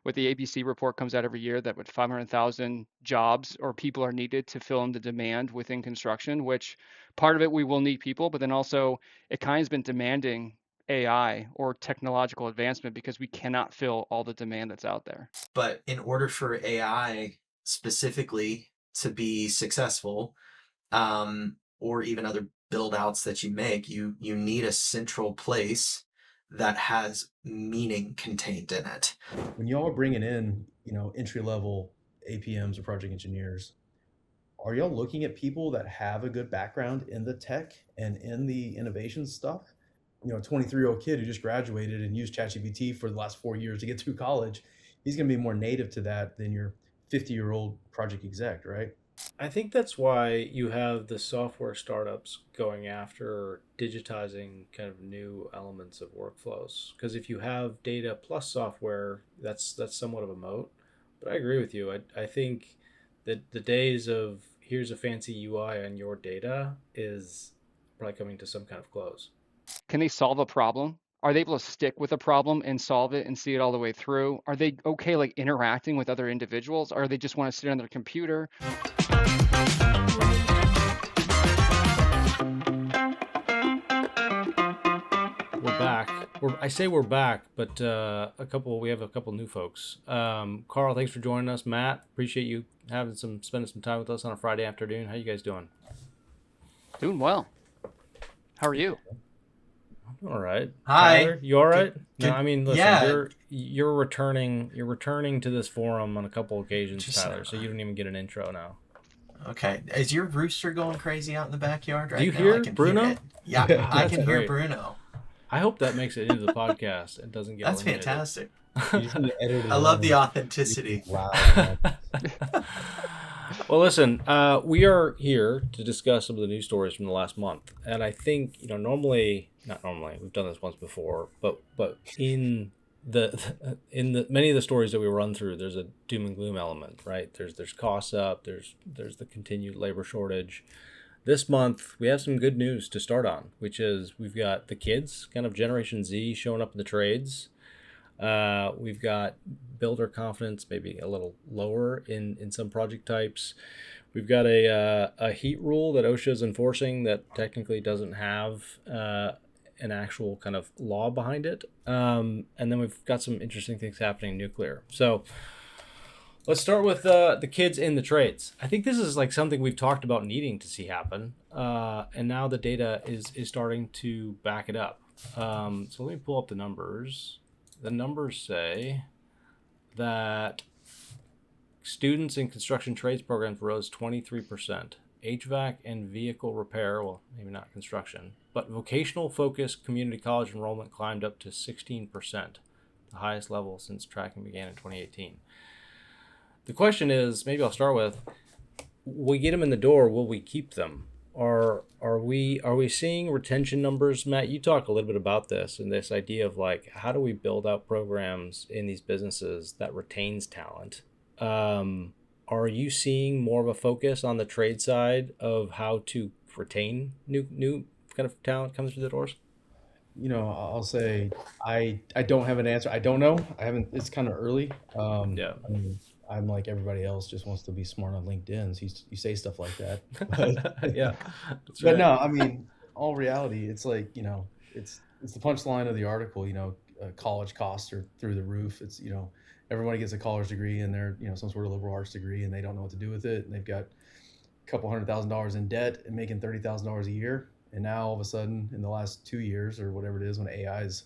what the ABC report comes out every year that what 500,000 jobs or people are needed to fill in the demand within construction, which part of it we will need people, but then also it kind of has been demanding AI or technological advancement because we cannot fill all the demand that's out there. But in order for AI specifically to be successful, or even other build outs that you make, you need a central place that has meaning contained in it. When y'all are bringing in, entry level APMs or project engineers, are y'all looking at people that have a good background in the tech and in the innovation stuff? A 23-year-old kid who just graduated and used ChatGPT for the last 4 years to get through college, he's going to be more native to that than your 50-year-old project exec, right? I think that's why you have the software startups going after digitizing kind of new elements of workflows. Because if you have data plus software, that's somewhat of a moat. But I agree with you. I think that the days of here's a fancy UI on your data is probably coming to some kind of close. Can they solve a problem? Are they able to stick with a problem and solve it and see it all the way through? Are they okay like interacting with other individuals? Or they just want to sit on their computer? We're back. I say we're back, but we have a couple new folks. Carl, thanks for joining us. Matt, appreciate you spending some time with us on a Friday afternoon. How you guys doing? Doing well. How are you? All right. Hi. Tyler, you all right? Good. No, I mean, listen, Yeah. you're returning to this forum on a couple occasions, Just, Tyler, so you don't even get an intro now. Okay. Is your rooster going crazy out in the backyard right Do you now? hear I can Bruno? Hear it. Yeah, I That's can hear great. Bruno. I hope that makes it into the podcast and doesn't get That's eliminated. fantastic. You just need to edit it I love in. the authenticity. Wow. Well, listen, we are here to discuss some of the news stories from the last month, and I think not normally we've done this once before, but in the many of the stories that we run through, there's a doom and gloom element, right? There's costs up, there's the continued labor shortage. This month we have some good news to start on, which is we've got the kids, kind of Generation Z, showing up in the trades. We've got builder confidence maybe a little lower in some project types. We've got a heat rule that OSHA is enforcing that technically doesn't have an actual kind of law behind it. And then we've got some interesting things happening in nuclear. So let's start with the kids in the trades. I think this is like something we've talked about needing to see happen. And now the data is starting to back it up. So let me pull up the numbers. The numbers say that students in construction trades programs rose 23%. HVAC and vehicle repair, well, maybe not construction, but vocational focused community college enrollment climbed up to 16%, the highest level since tracking began in 2018. The question is, maybe I'll start with, we get them in the door, will we keep them? Are we seeing retention numbers? Matt, you talk a little bit about this and this idea of like, how do we build out programs in these businesses that retains talent? Are you seeing more of a focus on the trade side of how to retain new kind of talent coming through the doors? I'll say I don't have an answer. I don't know. I haven't. It's kind of early. Yeah. I mean, I'm like everybody else, just wants to be smart on LinkedIn. So you say stuff like that. But, Yeah. but right. No, I mean, all reality, it's like, it's the punchline of the article, college costs are through the roof. It's, everybody gets a college degree and they're, some sort of liberal arts degree and they don't know what to do with it. And they've got a couple $100,000 in debt and making $30,000 a year. And now all of a sudden in the last 2 years or whatever it is, when AI is,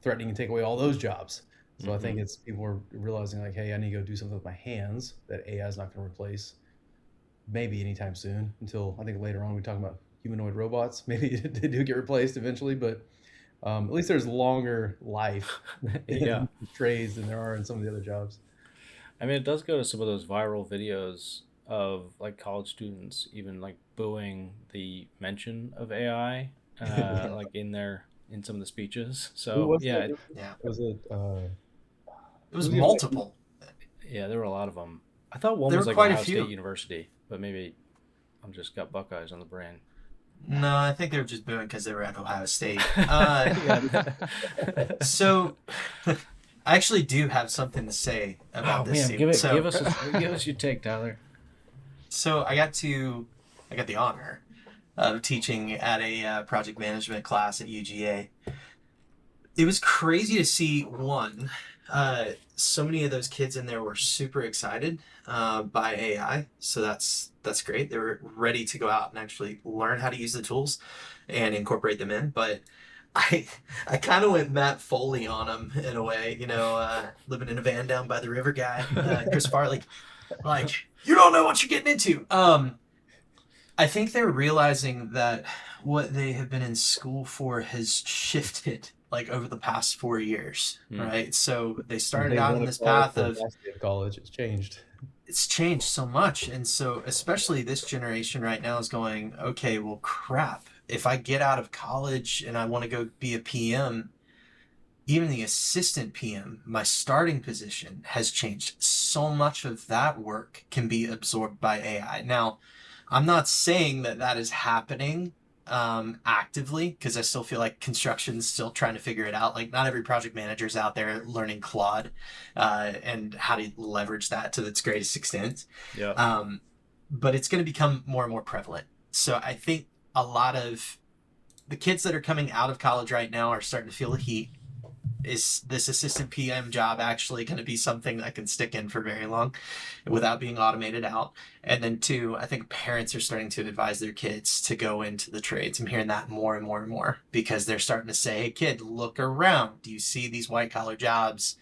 threatening to take away all those jobs. So I think it's people are realizing like, hey, I need to go do something with my hands that AI is not going to replace maybe anytime soon until I think later on we talk about humanoid robots. Maybe they do get replaced eventually, but at least there's longer life in trades than there are in some of the other jobs. I mean, it does go to some of those viral videos of like college students even like booing the mention of AI like in some of the speeches. So Yeah. Was it It was multiple. Yeah, there were a lot of them. I thought one There was were like quite a Ohio few. State University, but maybe I'm just got Buckeyes on the brain. No, I think they were just booing because they were at Ohio State. So I actually do have something to say about Oh this, man, Steve. So, give us your take, Tyler. I got the honor of teaching at a project management class at UGA. It was crazy to see one. So many of those kids in there were super excited by AI, so that's great. They were ready to go out and actually learn how to use the tools and incorporate them in. But I I kind of went Matt Foley on them in a way, living in a van down by the river guy, Chris Farley, like you don't know what you're getting into. I think they're realizing that what they have been in school for has shifted like over the past 4 years, right? So they From started day out one in of this college path to the of last day of college, it's changed. it's changed so much. And so, especially this generation right now is going, okay, well, crap. If I get out of college and I want to go be a PM, even the assistant PM, my starting position has changed. So much of that work can be absorbed by AI. Now, I'm not saying that that is happening actively because I still feel like construction's still trying to figure it out. Like not every project manager's out there learning Claude and how to leverage that to its greatest extent. Yeah. But it's going to become more and more prevalent. So I think a lot of the kids that are coming out of college right now are starting to feel the heat. Is this assistant PM job actually going to be something that can stick in for very long without being automated out? And then two, I think parents are starting to advise their kids to go into the trades. I'm hearing that more and more and more because they're starting to say, hey kid, look around. Do you see these white collar jobs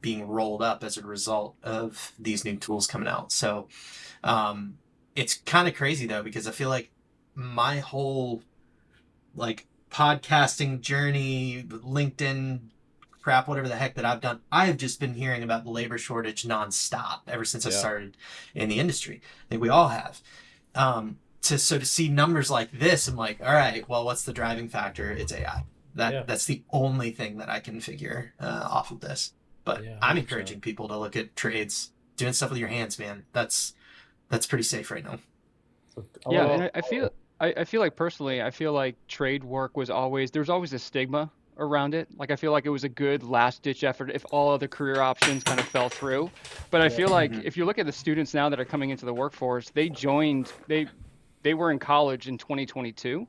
being rolled up as a result of these new tools coming out? So it's kind of crazy though, because I feel like my whole like podcasting journey, LinkedIn crap, whatever the heck that I've done, I have just been hearing about the labor shortage nonstop ever since I started in the industry. I think we all have. To see numbers like this, I'm like, all right, well, what's the driving factor? It's AI. That's the only thing that I can figure off of this. But I'm encouraging people to look at trades, doing stuff with your hands, man. That's pretty safe right now. Yeah, and I feel like personally, I feel like trade work there's always a stigma around it. Like I feel like it was a good last ditch effort if all other career options kind of fell through. But I feel like if you look at the students now that are coming into the workforce, they were in college in 2022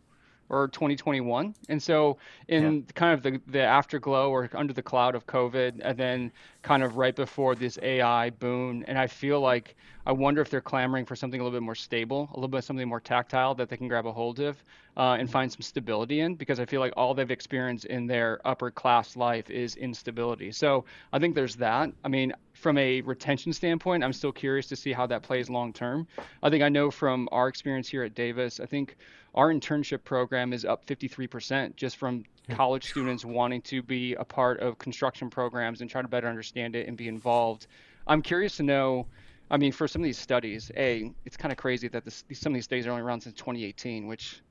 or 2021. And so in kind of the afterglow or under the cloud of COVID, and then kind of right before this AI boom, and I feel like I wonder if they're clamoring for something a little bit more stable, a little bit something more tactile that they can grab a hold of and find some stability in, because I feel like all they've experienced in their upper class life is instability. So I think there's that. I mean, from a retention standpoint, I'm still curious to see how that plays long term. I think I know from our experience here at Davis, I think our internship program is up 53% just from college students wanting to be a part of construction programs and try to better understand it and be involved. I'm curious to know, I mean, for some of these studies, it's kind of crazy that some of these studies are only around since 2018, which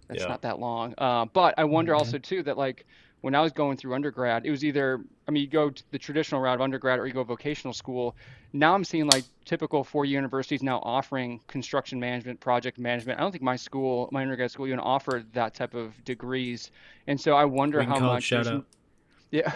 that's not that long. But I wonder also too that like when I was going through undergrad, it was either, I mean, you go to the traditional route of undergrad or you go vocational school. Now I'm seeing like typical four-year universities now offering construction management, project management. I don't think my undergrad school even offered that type of degrees. And so I wonder We can how call it much shout out. yeah,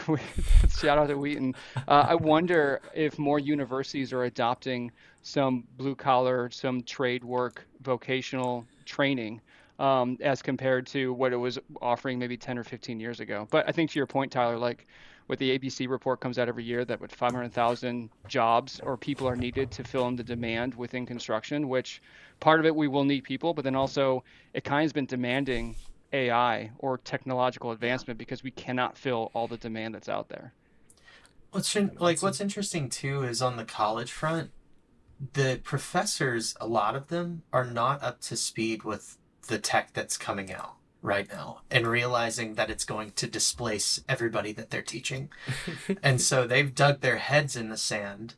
shout out to Wheaton. I wonder if more universities are adopting some blue collar, some trade work, vocational training as compared to what it was offering maybe 10 or 15 years ago. But I think to your point, Tyler, like with the ABC report comes out every year that with 500,000 jobs or people are needed to fill in the demand within construction, which part of it we will need people, but then also it kind of has been demanding AI or technological advancement because we cannot fill all the demand that's out there. What's interesting too is on the college front, the professors, a lot of them are not up to speed with the tech that's coming out right now and realizing that it's going to displace everybody that they're teaching. And so they've dug their heads in the sand.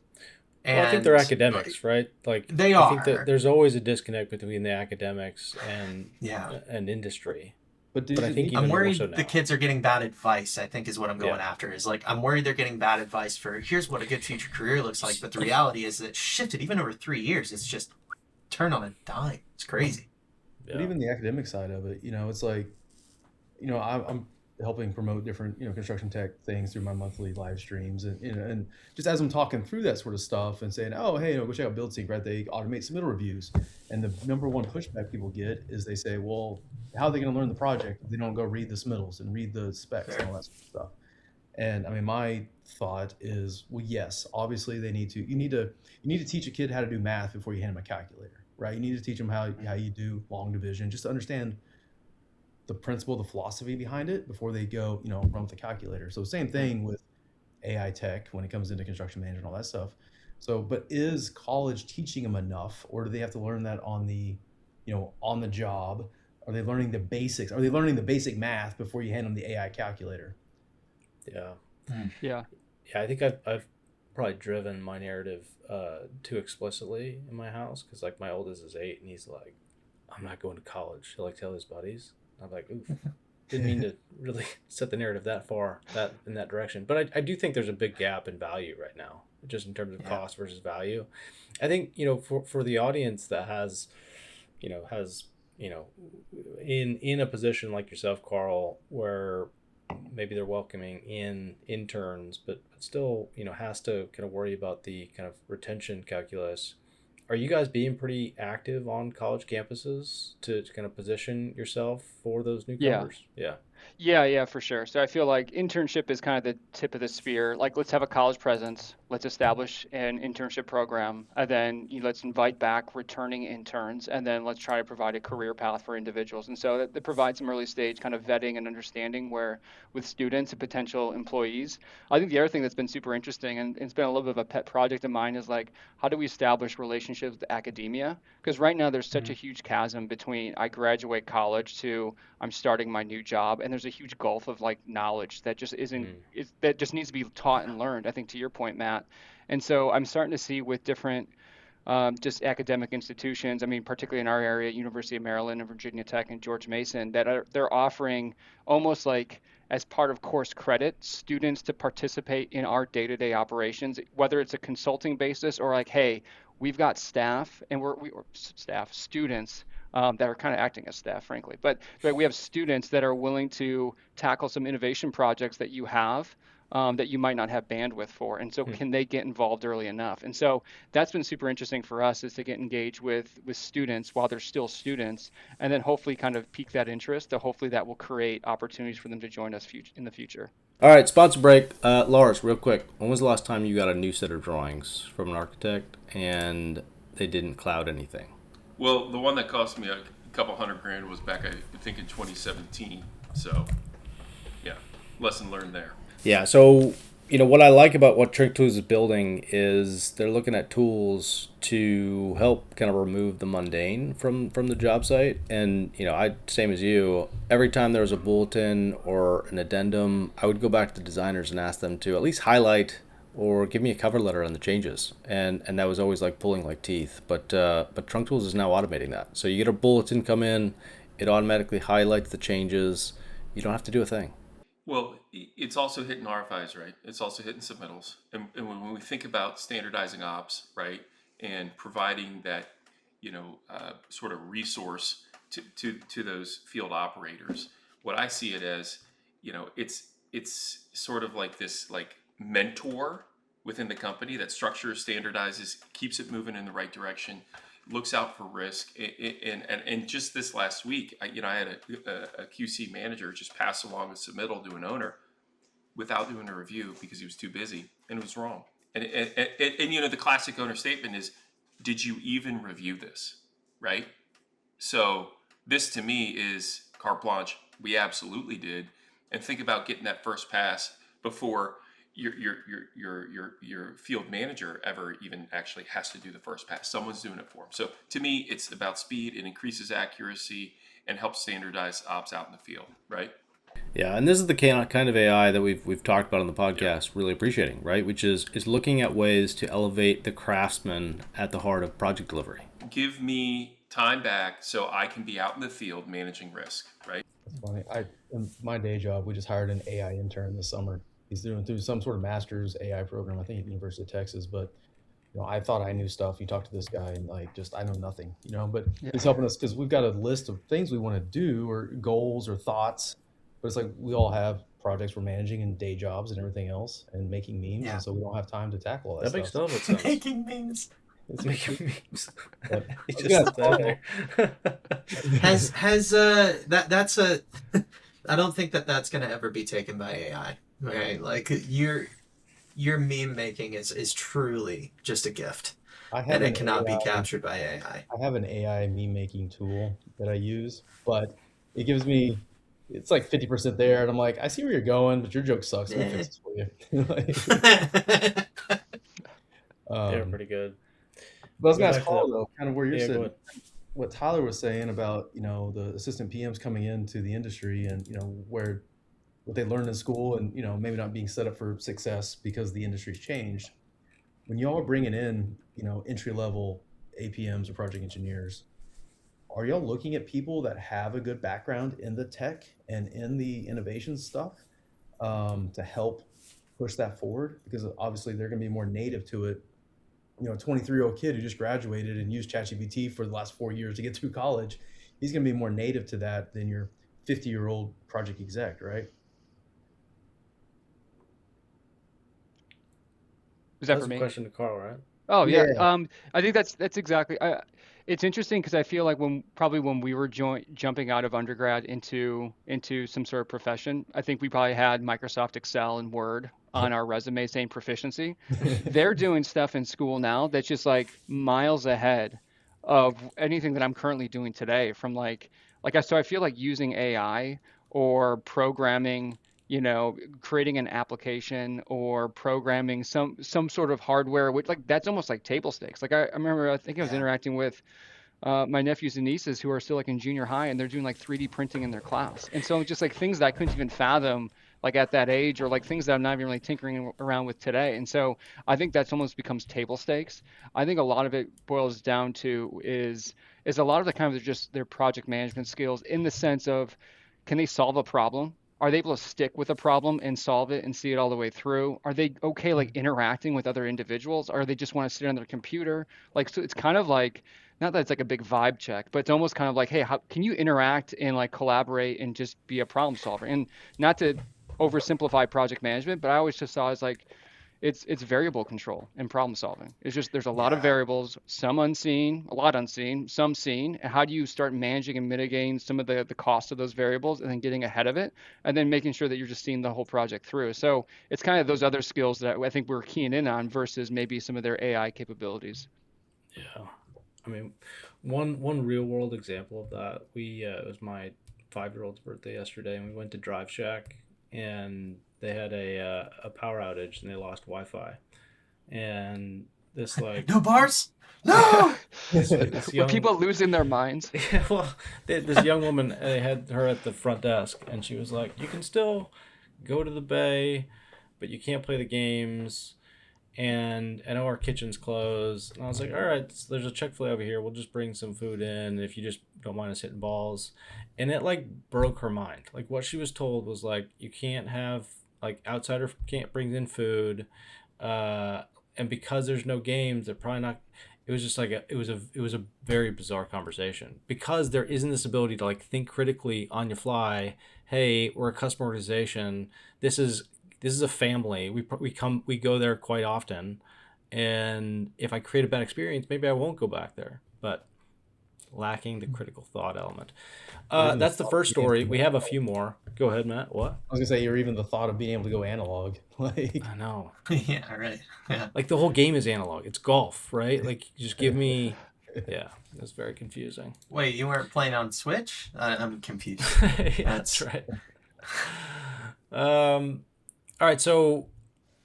And well, I think they're academics, right? Like they I think that there's always a disconnect between the academics and industry. But I think I'm even worried more so now. the kids are getting bad advice, I think is what I'm going after. Is like, I'm worried they're getting bad advice for here's what a good future career looks like. But the reality is that it shifted even over 3 years. It's just turned on a dime. It's crazy. But even the academic side of it, it's like, I'm helping promote different construction tech things through my monthly live streams, and just as I'm talking through that sort of stuff and saying, oh hey, go check out BuildSync, right? They automate submittal reviews, and the number one pushback people get is they say, well, how are they going to learn the project if they don't go read the submittals and read the specs and all that sort of stuff? And I mean, my thought is, well, yes, obviously they need to. You need to teach a kid how to do math before you hand them a calculator, right? You need to teach them how you do long division, just to understand the principle, the philosophy behind it before they go, run with the calculator. So same thing with AI tech when it comes into construction management and all that stuff. So, but is college teaching them enough, or do they have to learn that on the job? Are they learning the basics? Are they learning the basic math before you hand them the AI calculator? Yeah. Yeah. Yeah, I think I've probably driven my narrative too explicitly in my house, because like my oldest is 8 and he's like, I'm not going to college. He'll like tell his buddies. I'm like, oof, didn't mean to really set the narrative that far in that direction. But I do think there's a big gap in value right now, just in terms of cost versus value. I think, for the audience that has in a position like yourself, Carl, where maybe they're welcoming in interns, but still, has to kind of worry about the kind of retention calculus. Are you guys being pretty active on college campuses to kind of position yourself for those Yeah. newcomers? Yeah. Yeah, for sure. So I feel like internship is kind of the tip of the spear. Like, let's have a college presence. Let's establish an internship program, and then let's invite back returning interns, and then let's try to provide a career path for individuals. And so that provides some early stage kind of vetting and understanding where with students and potential employees. I think the other thing that's been super interesting, and it's been a little bit of a pet project of mine, is like, how do we establish relationships with academia? Because right now there's such a huge chasm between I graduate college to I'm starting my new job, and there's a huge gulf of like knowledge that just isn't that just needs to be taught and learned. I think to your point, Matt. And so I'm starting to see with different just academic institutions. I mean, particularly in our area, University of Maryland and Virginia Tech and George Mason, that they're offering almost like as part of course credit students to participate in our day-to-day operations, whether it's a consulting basis or like, hey, we've got staff and students that are kind of acting as staff, frankly. But we have students that are willing to tackle some innovation projects that you have that you might not have bandwidth for. And so can they get involved early enough? And so that's been super interesting for us, is to get engaged with students while they're still students, and then hopefully kind of pique that interest. So hopefully that will create opportunities for them to join us in the future. All right, sponsor break. Lars, real quick, when was the last time you got a new set of drawings from an architect and they didn't cloud anything? Well, the one that cost me a couple $100,000 was back, I think, in 2017. So, yeah, lesson learned there. Yeah, so what I like about what Trick Tools is building is they're looking at tools to help kind of remove the mundane from the job site. And I, same as you, every time there was a bulletin or an addendum, I would go back to the designers and ask them to at least highlight or give me a cover letter on the changes, and that was always like pulling like teeth. But Trunk Tools is now automating that, so you get a bulletin come in, it automatically highlights the changes. You don't have to do a thing. Well, it's also hitting RFIs, right? It's also hitting submittals. And when we think about standardizing ops, right, and providing that, sort of resource to those field operators, what I see it as, it's sort of like this like mentor within the company that structures, standardizes, keeps it moving in the right direction, looks out for risk. And just this last week, I had a QC manager just pass along a submittal to an owner without doing a review because he was too busy, and it was wrong. And the classic owner statement is, did you even review this? Right? So this to me is carte blanche. We absolutely did. And think about getting that first pass before your field manager ever even actually has to do the first pass. Someone's doing it for them. So to me, it's about speed. It increases accuracy and helps standardize ops out in the field, right? Yeah, and this is the kind of AI that we've talked about on the podcast, really appreciating, right? Which is looking at ways to elevate the craftsman at the heart of project delivery. Give me time back so I can be out in the field managing risk, right? That's funny. In my day job, we just hired an AI intern this summer. He's doing through some sort of master's AI program, I think at the University of Texas. But I thought I knew stuff. You talk to this guy and like just I know nothing. But he's helping us because we've got a list of things we want to do or goals or thoughts, but it's like we all have projects we're managing and day jobs and everything else and making memes, Yeah. and so we don't have time to tackle all that That makes stuff. total sense. Making memes. It's, Making memes. but He I was just gonna slipped that in Carl. there. Has that's a I don't think that's gonna ever be taken by AI. Right? Like your meme making is truly just a gift, I have and it an cannot be AI. captured by AI. I have an AI meme making tool that I use, but it gives me it's like 50% there, and I'm like, I see where you're going, but your joke sucks. Let me Eh. fix this for you. Like, They're um, pretty good. but I was Go gonna ask back to Carl that. though, kind of where you're Yeah, go sitting, ahead. what Tyler was saying about the assistant PMs coming into the industry and where what they learned in school and maybe not being set up for success because the industry's changed. When y'all are bringing in entry level APMs or project engineers, are y'all looking at people that have a good background in the tech and in the innovation stuff to help push that forward? Because obviously they're going to be more native to it. A 23-year-old kid who just graduated and used ChatGPT for the last 4 years to get through college, he's going to be more native to that than your 50-year-old project exec, right? Is that for That's a me? question to Carl, right? Oh yeah. Yeah. I think that's exactly. It's interesting because I feel like when we were jumping out of undergrad into some sort of profession, I think we probably had Microsoft Excel and Word on our resume saying proficiency. They're doing stuff in school now that's just like miles ahead of anything that I'm currently doing today. From so I feel like using AI or programming, creating an application or programming some sort of hardware, which like that's almost like table stakes. Like I remember, I think I was Yeah. interacting with my nephews and nieces who are still like in junior high and they're doing like 3D printing in their class. And so just like things that I couldn't even fathom like at that age or like things that I'm not even really tinkering around with today. And so I think that's almost becomes table stakes. I think a lot of it boils down to is a lot of the kind of just their project management skills in the sense of can they solve a problem? Are they able to stick with a problem and solve it and see it all the way through? Are they okay like interacting with other individuals? Or they just want to sit on their computer? Like so it's kind of like not that it's like a big vibe check, but it's almost kind of like, hey, how can you interact and like collaborate and just be a problem solver? And not to oversimplify project management, but I always just saw as like it's variable control and problem solving. It's just there's a lot of Yeah. variables, some unseen, a lot unseen, some seen. And how do you start managing and mitigating some of the cost of those variables and then getting ahead of it and then making sure that you're just seeing the whole project through. So it's kind of those other skills that I think we're keying in on versus maybe some of their AI capabilities. Yeah. I mean, one real world example of that. It was my 5-year-old's birthday yesterday, and we went to Drive Shack, and they had a power outage, and they lost Wi-Fi, and this like No bars. No. this Were young people losing their minds? yeah, well, this young woman, they had her at the front desk, and she was like, "You can still go to the bay, but you can't play the games." And I know our kitchen's closed. And I was like, all right, there's a Chick-fil-A over here. We'll just bring some food in if you just don't mind us hitting balls. And it like broke her mind. Like what she was told was like, you can't have like outsider can't bring in food. And because there's no games, they're probably not. It was just like it was a very bizarre conversation because there isn't this ability to like think critically on your fly. Hey, we're a customer organization. This is a family. We go there quite often, and if I create a bad experience, maybe I won't go back there. But lacking the critical thought element. Or even the That's the thought of first being able story. to We go have a analog. few more. Go ahead, Matt. What? I was gonna say, or even the thought of being able to go analog. Like, I know. Yeah. Right. Yeah. Like the whole game is analog. It's golf, right? Like just give me. Yeah, it's very confusing. Wait, you weren't playing on Switch? I'm confused. Yeah, that's That's right. All right, so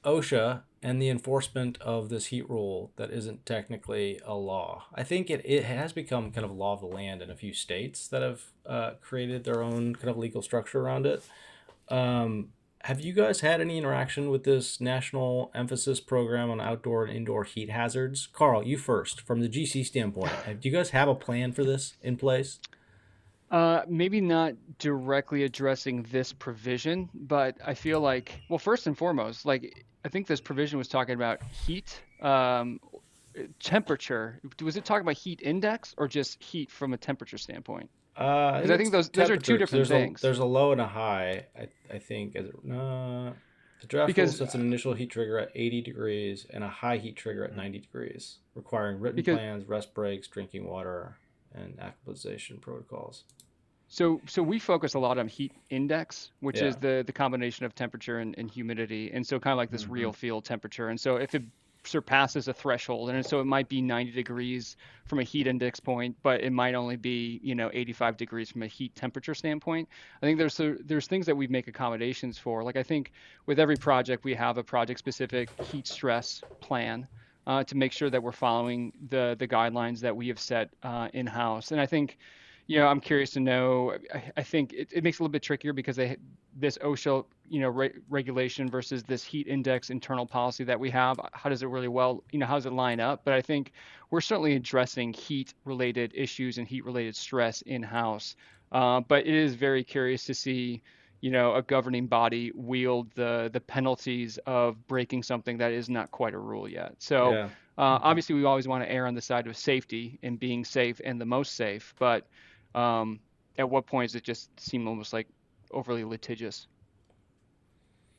OSHA and the enforcement of this heat rule that isn't technically a law. I think it has become kind of law of the land in a few states that have created their own kind of legal structure around it. Have you guys had any interaction with this national emphasis program on outdoor and indoor heat hazards? Carl, you first. From the GC standpoint, do you guys have a plan for this in place? Maybe not directly addressing this provision, but I feel like, well, first and foremost, like I think this provision was talking about heat, temperature. Was it talking about heat index or just heat from a temperature standpoint? I Because think I it's think those are two temperature because different things. there's a low and a high. I think the draft rule Because sets an initial heat trigger at 80 degrees and a high heat trigger at 90 degrees, requiring written because plans, rest breaks, drinking water, and acclimatization protocols. so we focus a lot on heat index, which is Yeah, the combination of temperature and humidity, and so kind of like this Mm-hmm. real field temperature. And so if it surpasses a threshold, and so it might be 90 degrees from a heat index point, but it might only be 85 degrees from a heat temperature standpoint. I think there's things that we make accommodations for. Like I think with every project we have a project specific heat stress plan. To make sure that we're following the guidelines that we have set in house, and I think I'm curious to know. I think it makes it a little bit trickier because this OSHA, regulation versus this heat index internal policy that we have. How does it really how does it line up? But I think we're certainly addressing heat related issues and heat related stress in house. But it is very curious to see, a governing body wield the penalties of breaking something that is not quite a rule yet. So yeah. obviously, we always want to err on the side of safety and being safe and the most safe, but um, at what point does it just seem almost like overly litigious?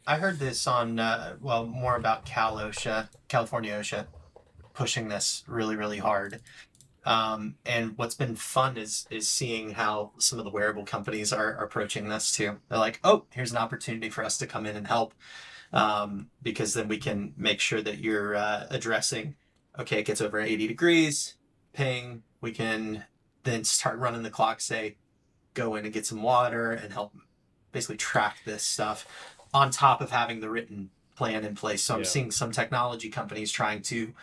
I heard this on, more about California OSHA, pushing this really, really hard. And what's been fun is seeing how some of the wearable companies are approaching this too. They're like, oh, here's an opportunity for us to come in and help, because then we can make sure that you're addressing, okay, it gets over 80 degrees, ping, we can then start running the clock, say, go in and get some water and help basically track this stuff on top of having the written plan in place. So I'm Yeah. seeing some technology companies trying to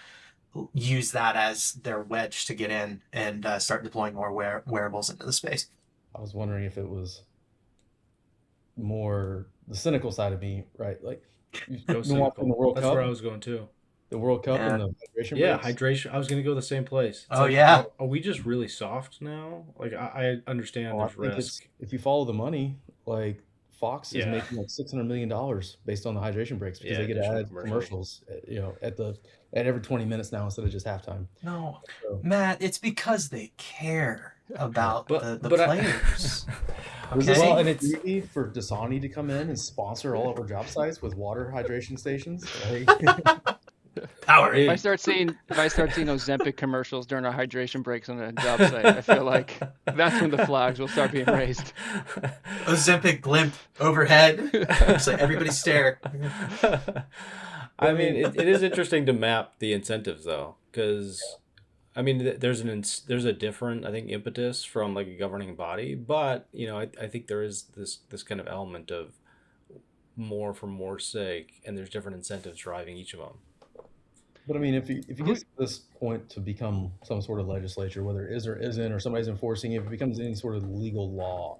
use that as their wedge to get in and start deploying more wearables into the space. I was wondering if it was more the cynical side of me, right? Like you've Go been watching cynical. That's where I was going too. The World Cup Yeah. and the hydration Yeah, breaks. hydration. I was gonna go the same place. It's Oh, like, yeah. are we just really soft now? Like, I understand Oh, I there's think it's risk. if you follow the money, like Fox is Yeah, making like $600 million based on the hydration breaks because yeah, they get to additional add commercials. commercials, at every 20 minutes now instead of just halftime. No, So Matt, it's because they care about But the but players. was this Okay. well, like and it's easy for Dasani to come in and sponsor all of our job sites with water hydration stations? Like, Power. If I it, start seeing Ozempic commercials during our hydration breaks on a job site, I feel like that's when the flags will start being raised. Ozempic blimp overhead. Just like everybody stare. I mean, it is interesting to map the incentives though, because I mean, there's a different, I think, impetus from like a governing body, but I think there is this kind of element of more for more sake, and there's different incentives driving each of them. but I mean, if you get Who, to this point to become some sort of legislature, whether it is or isn't, or somebody's enforcing it, if it becomes any sort of legal law,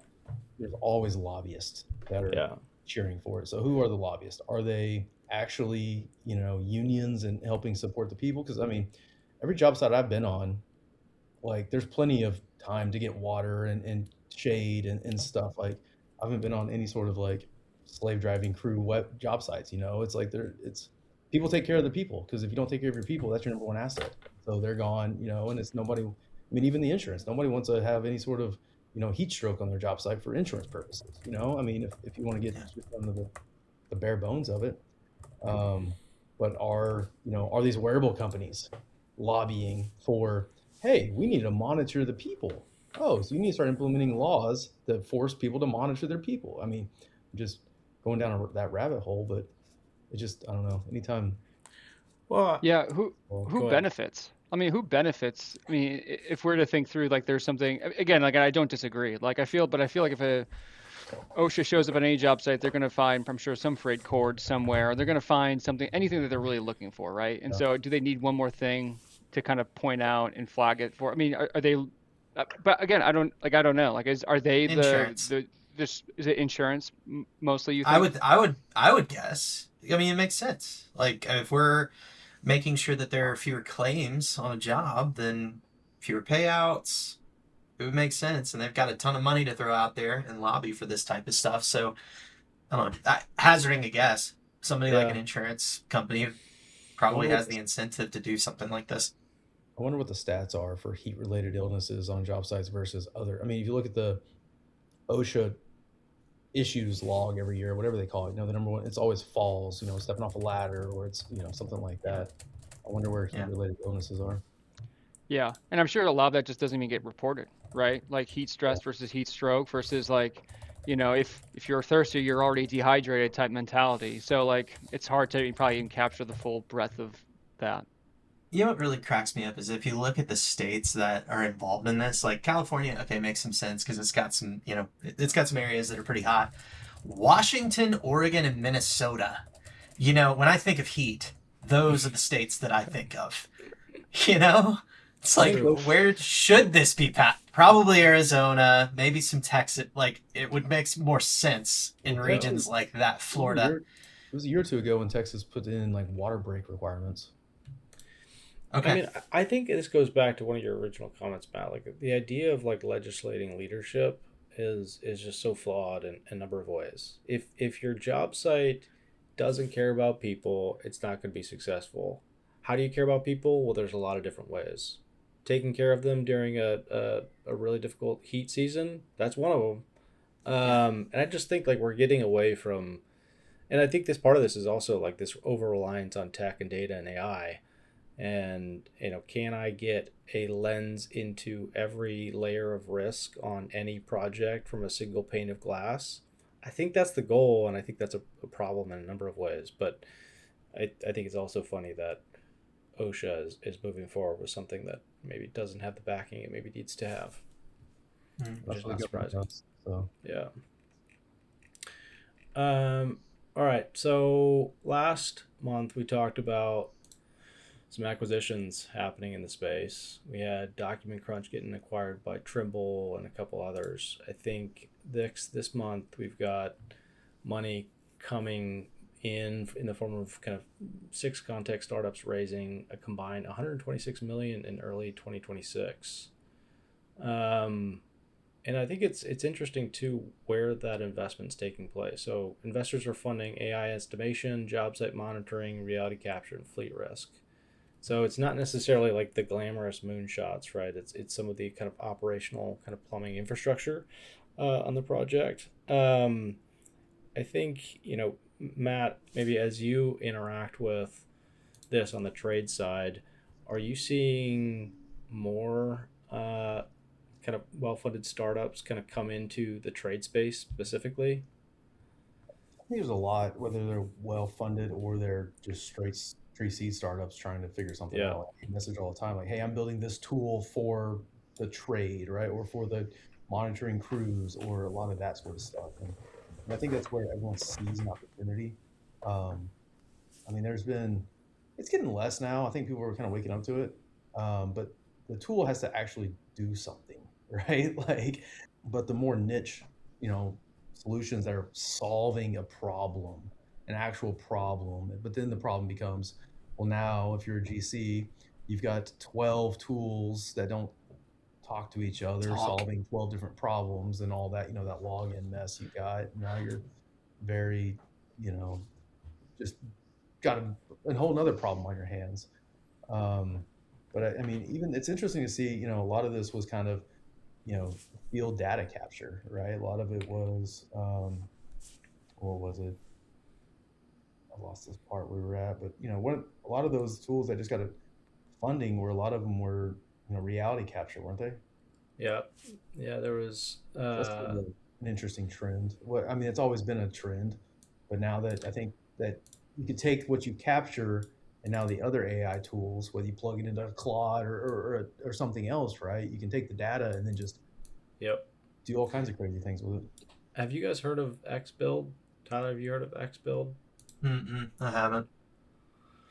there's always lobbyists that are Yeah, cheering for it. So who are the lobbyists? Are they actually, unions and helping support the people? Because I mean, every job site I've been on, like there's plenty of time to get water and shade and stuff. Like I haven't been on any sort of like slave driving crew wet job sites. It's like it's people take care of the people because if you don't take care of your people, that's your number one asset. So they're gone, and it's nobody. I mean, even the insurance, nobody wants to have any sort of heat stroke on their job site for insurance purposes. I mean, if you want to get just down to the bare bones of it, um, but are these wearable companies lobbying for, hey, we need to monitor the people? Oh, so you need to start implementing laws that force people to monitor their people. I mean, just going down that rabbit hole, but it just, I don't know. Anytime, well, yeah, who well, who go ahead. benefits? I mean, who benefits? I mean, if we're to think through, like, there's something again, like, I don't disagree. But I feel like if a OSHA shows up on any job site, they're going to find, I'm sure, some freight cord somewhere. Or they're going to find anything that they're really looking for, right? And so, do they need one more thing to kind of point out and flag it for? I mean, are they? But again, I don't know. Like, are they Insurance. this is it insurance mostly? You I think? would I would I would guess. I mean, it makes sense. Like if we're making sure that there are fewer claims on a job, then fewer payouts. It would make sense, and they've got a ton of money to throw out there and lobby for this type of stuff. So I don't know. Hazarding a guess, somebody like an Yeah, insurance company I probably wonder has the incentive to do something like this. I wonder what the stats are for heat-related illnesses on job sites versus other. I mean, if you look at the OSHA issues log every year, whatever they call it, the number one, it's always falls, stepping off a ladder or it's, something like Yeah. that. I wonder where Yeah. heat-related illnesses are. Yeah, and I'm sure a lot of that just doesn't even get reported, right? Like heat stress versus heat stroke versus like, if you're thirsty, you're already dehydrated type mentality. So like it's hard to probably even capture the full breadth of that. You know what really cracks me up is if you look at the states that are involved in this, like California, okay, makes some sense because it's got some, it's got some areas that are pretty hot. Washington, Oregon, and Minnesota. When I think of heat, those are the states that I think of. It's like, where should this be, Pat? Probably Arizona, maybe some Texas. Like, it would make more sense in regions like that, Florida. It was a year or two ago when Texas put in like water break requirements. Okay. I mean, I think this goes back to one of your original comments, Matt. Like the idea of like legislating leadership is just so flawed in a number of ways. If your job site doesn't care about people, it's not going to be successful. How do you care about people? Well, there's a lot of different ways. Taking care of them during a really difficult heat season, that's one of them. And I just think like we're getting away from, and I think this part of this is also like this over reliance on tech and data and AI. And can I get a lens into every layer of risk on any project from a single pane of glass? I think that's the goal, and I think that's a problem in a number of ways. But I think it's also funny that OSHA is moving forward with something that maybe doesn't have the backing it maybe needs to have, which is not surprising. So. Yeah. All right. So last month we talked about some acquisitions happening in the space. We had Document Crunch getting acquired by Trimble and a couple others. I think this month we've got money coming in the form of kind of 6 context startups raising a combined 126 million in early 2026. And I think it's interesting too where that investment's taking place. So investors are funding AI estimation, job site monitoring, reality capture, and fleet risk. So it's not necessarily like the glamorous moonshots, right? It's some of the kind of operational kind of plumbing infrastructure on the project. I think, Matt, maybe as you interact with this on the trade side, are you seeing more kind of well-funded startups kind of come into the trade space specifically? I think there's a lot, whether they're well-funded or they're just straight seed startups trying to figure something out. I message all the time, like, hey, I'm building this tool for the trade, right? Or for the monitoring crews or a lot of that sort of stuff. And I think that's where everyone sees an opportunity. I mean, it's getting less now. I think people are kind of waking up to it. But the tool has to actually do something, right? Like, but the more niche, solutions that are solving a problem, an actual problem. But then the problem becomes, well, now if you're a GC, you've got 12 tools that don't talk to each other, solving 12 different problems and all that, that login mess you got. Now you're very, just got a whole nother problem on your hands. But I mean, even it's interesting to see, a lot of this was kind of, field data capture, right? A lot of it was, what was it? I lost this part where we were at, but a lot of those tools that just got funding were, a lot of them were, reality capture, weren't they? Yeah, there was That's kind of an interesting trend. I mean, it's always been a trend, but now that I think that you could take what you capture and now the other AI tools, whether you plug it into Claude or something else, right? You can take the data and then just do all kinds of crazy things with it. Have you guys heard of XBuild? Tyler, have you heard of XBuild? I haven't.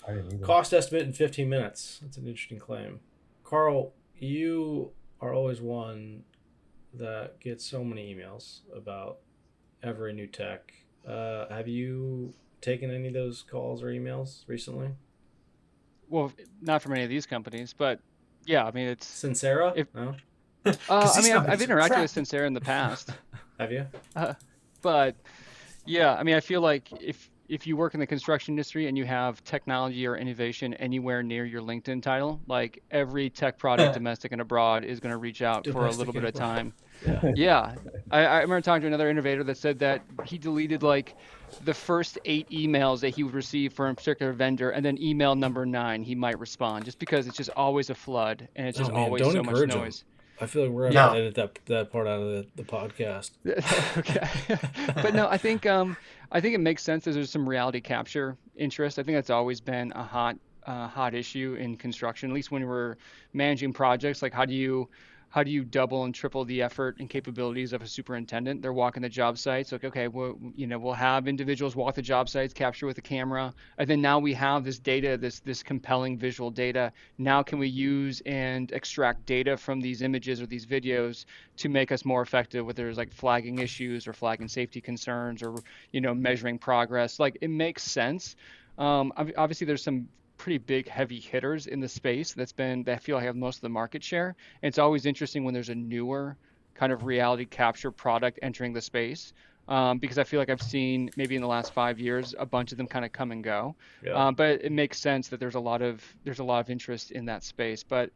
I didn't either. Cost estimate in 15 minutes. That's an interesting claim. Carl, you are always one that gets so many emails about every new tech. Have you taken any of those calls or emails recently? Well, not from any of these companies, but yeah, I mean, it's Sincera? No. I mean, I've interacted with Sincera in the past. Have you? But yeah, I mean, I feel like if you work in the construction industry and you have technology or innovation anywhere near your LinkedIn title, like every tech product, domestic and abroad, is going to reach out for a little Domestic bit and of abroad. time. Yeah. Yeah, I remember talking to another innovator that said that he deleted like the first 8 emails that he would receive from a particular vendor, and then email number 9 he might respond, just because it's just always a flood and it's Oh just man, always don't so much encourage them. noise. I feel like we're gonna have to No. edit that part out of the podcast. Okay. But no, I think it makes sense that there's some reality capture interest. I think that's always been a hot issue in construction, at least when we're managing projects. Like how do you double and triple the effort and capabilities of a superintendent? They're walking the job sites. Like, okay, well, we'll have individuals walk the job sites, capture with a camera, and then now we have this data, this compelling visual data. Now can we use and extract data from these images or these videos to make us more effective, whether it's like flagging issues or flagging safety concerns or measuring progress. Like it makes sense. Obviously, there's some pretty big heavy hitters in the space that I feel like have most of the market share. And it's always interesting when there's a newer kind of reality capture product entering the space. Because I feel like I've seen maybe in the last 5 years a bunch of them kind of come and go, Yeah. but it makes sense that there's a lot of interest in that space. But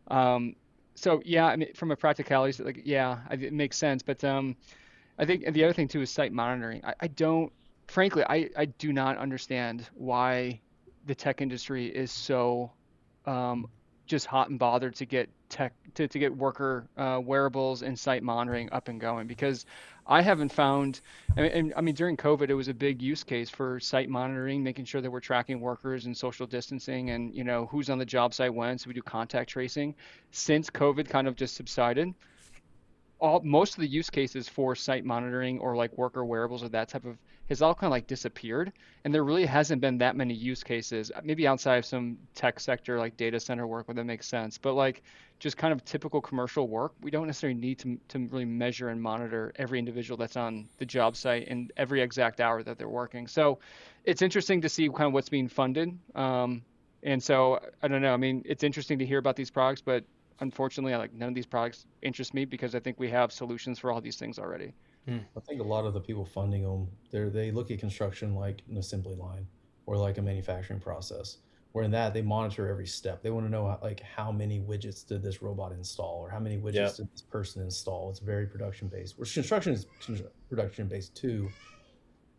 um, so yeah, I mean, from a practicality, like yeah, it makes sense. But I think the other thing too is site monitoring. I don't, frankly, I do not understand why the tech industry is so um, just hot and bothered to get to get worker wearables and site monitoring up and going, because I haven't found, I mean during COVID it was a big use case for site monitoring, making sure that we're tracking workers and social distancing and who's on the job site when, so we do contact tracing. Since COVID kind of just subsided, most of the use cases for site monitoring or like worker wearables or that type of has all kind of like disappeared, and there really hasn't been that many use cases, maybe outside of some tech sector like data center work where that makes sense, but like just kind of typical commercial work, we don't necessarily need to really measure and monitor every individual that's on the job site and every exact hour that they're working. So it's interesting to see kind of what's being funded, and so I don't know, I mean it's interesting to hear about these products, but unfortunately, like none of these products interest me because I think we have solutions for all these things already. Hmm. I think a lot of the people funding them, they look at construction like an assembly line or like a manufacturing process. Where in that they monitor every step. They want to know how many widgets did this robot install or how many Yeah. widgets did this person install. It's very production based. Whereas construction is production based too,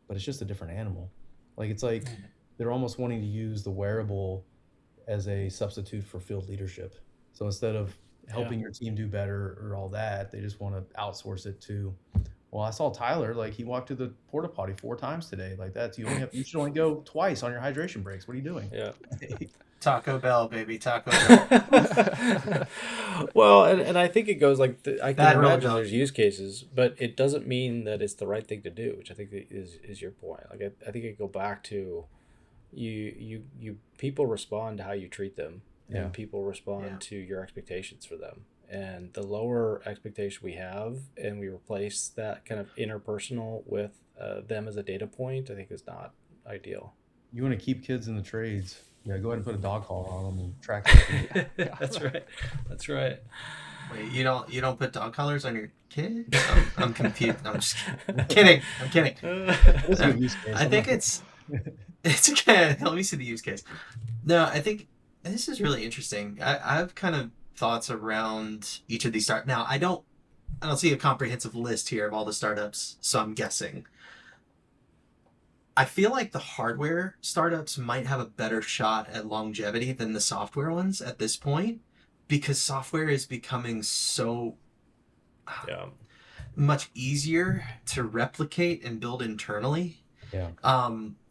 but it's just a different animal. Like it's like they're almost wanting to use the wearable as a substitute for field leadership. So instead of Yeah. helping your team do better or all that, they just want to outsource it to, well, I saw Tyler, like he walked to the porta potty 4 times today. Like that's you should only go twice on your hydration breaks. What are you doing? Yeah. Taco Bell, baby, Taco Bell. Well, and I think it goes like I can That really imagine does. there's use cases, but it doesn't mean that it's the right thing to do, which I think is your point. Like I think it go back to you people respond to how you treat them, Yeah. and people respond Yeah. to your expectations for them. And the lower expectation we have, and we replace that kind of interpersonal with them as a data point, I think is not ideal. You want to keep kids in the trades. Yeah, go ahead and put a dog collar on them and track them. That's right. That's right. Wait, you don't put dog collars on your kid? I'm confused. I'm just kidding. I'm kidding. This is a use case. I think it's okay. Let me see the use case. No, I think this is really interesting. I have kind of thoughts around each of these start. Now, I don't see a comprehensive list here of all the startups, so I'm guessing. I feel like the hardware startups might have a better shot at longevity than the software ones at this point, because software is becoming so Yeah. much easier to replicate and build internally. Yeah.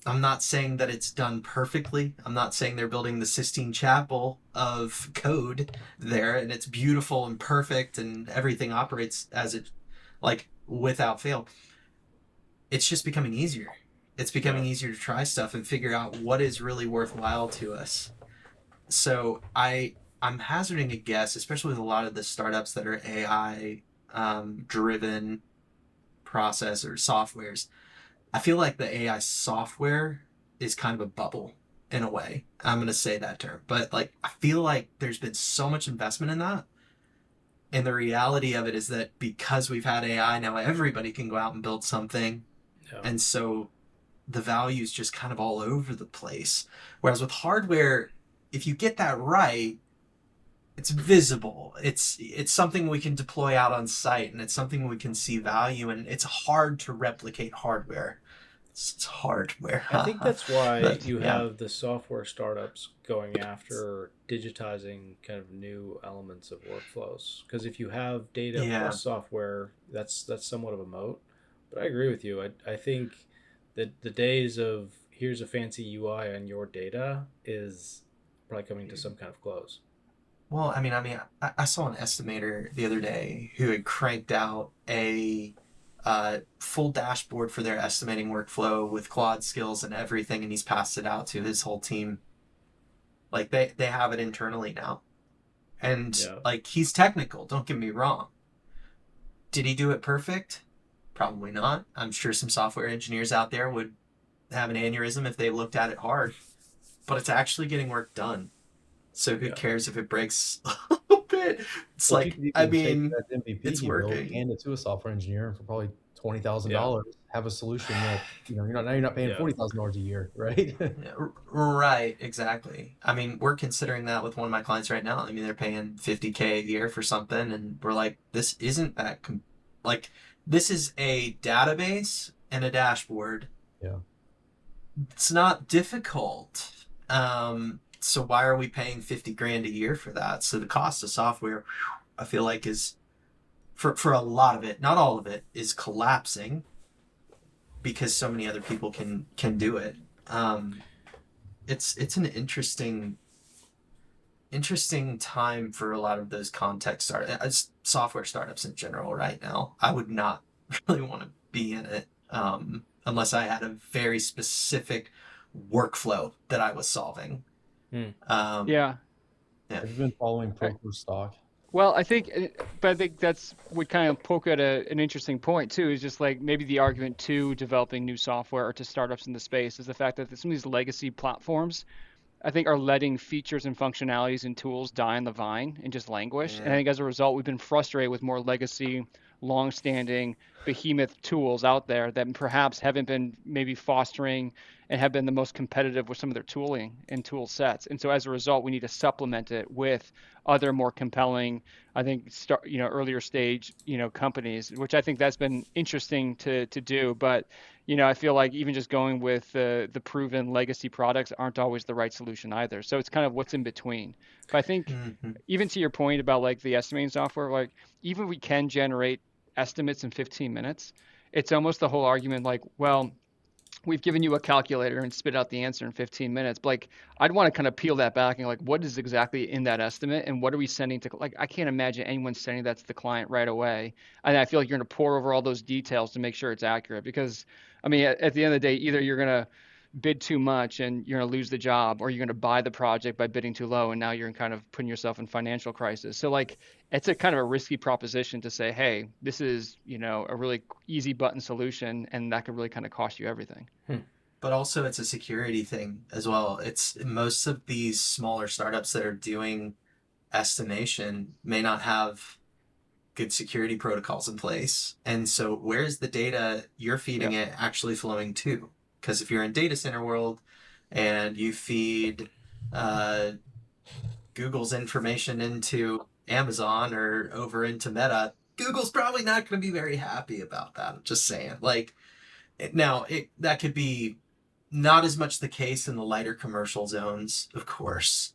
I'm not saying that it's done perfectly. I'm not saying they're building the Sistine Chapel of code there and it's beautiful and perfect and everything operates as it, like, without fail. It's just becoming easier. It's becoming easier to try stuff and figure out what is really worthwhile to us. So I'm hazarding a guess, especially with a lot of the startups that are AI driven processors, softwares. I feel like the AI software is kind of a bubble in a way. I'm going to say that term. But like I feel like there's been so much investment in that. And the reality of it is that because we've had AI, now everybody can go out and build something. Yeah. And so the value's just kind of all over the place. Whereas with hardware, if you get that right, it's visible. It's something we can deploy out on site, and it's something we can see value in. It's hard to replicate hardware. It's hardware. I think that's why But you yeah, have the software startups going after digitizing kind of new elements of workflows. Because if you have data yeah, plus software, that's somewhat of a moat. But I agree with you. I think that the days of here's a fancy UI on your data is probably coming to some kind of close. well, I saw an estimator the other day who had cranked out a full dashboard for their estimating workflow with quad skills and everything, and he's passed it out to his whole team. Like they have it internally now, and Yeah. like he's technical. Don't get me wrong. Did he do it perfect? Probably not. I'm sure some software engineers out there would have an aneurysm if they looked at it hard, but it's actually getting work done. So who Yeah. cares if it breaks a little bit? It's Well, if you like, could I even take mean, that MVP it's you built, working. hand it to a software engineer, and for probably Yeah. $20,000, have a solution that you're not paying Yeah. $40,000 a year, right? Yeah, right, exactly. I mean, we're considering that with one of my clients right now. I mean, they're paying 50K a year for something, and we're like, this isn't that like this is a database and a dashboard. Yeah. It's not difficult. So why are we paying 50 grand a year for that? So the cost of software, I feel like, is for a lot of it, not all of it, is collapsing because so many other people can do it. It's an interesting time for a lot of those context software startups in general right now. I would not really want to be in it unless I had a very specific workflow that I was solving. Hmm. Yeah. Yeah. Have you been following I- Procore stock? Well, but I think that's would kind of poke at an interesting point too. Is just like maybe the argument to developing new software or to startups in the space is the fact that some of these legacy platforms, I think, are letting features and functionalities and tools die on the vine and just languish. And I Yeah. think as a result, we've been frustrated with more legacy, long-standing behemoth tools out there that perhaps haven't been maybe fostering and have been the most competitive with some of their tooling and tool sets. And so as a result, we need to supplement it with other more compelling, I think, earlier stage, companies, which I think that's been interesting to do. But I feel like even just going with the proven legacy products aren't always the right solution either. So it's kind of what's in between. But I think Mm-hmm. even to your point about like the estimating software, like even we can generate estimates in 15 minutes, it's almost the whole argument like, well, we've given you a calculator and spit out the answer in 15 minutes. But like, I'd want to kind of peel that back and like, what is exactly in that estimate and what are we sending to, like, I can't imagine anyone sending that to the client right away. And I feel like you're going to pour over all those details to make sure it's accurate because, I mean, at the end of the day, either you're going to bid too much and you're going to lose the job or you're going to buy the project by bidding too low and now you're kind of putting yourself in financial crisis. So like it's a kind of a risky proposition to say, hey, this is a really easy button solution and that could really kind of cost you everything. But also it's a security thing as well. It's most of these smaller startups that are doing estimation may not have good security protocols in place. And so where's the data you're feeding Yeah. it actually flowing to? Because if you're in data center world and you feed Google's information into Amazon or over into Meta, Google's probably not going to be very happy about that. I'm just saying. Like, now that could be not as much the case in the lighter commercial zones, of course,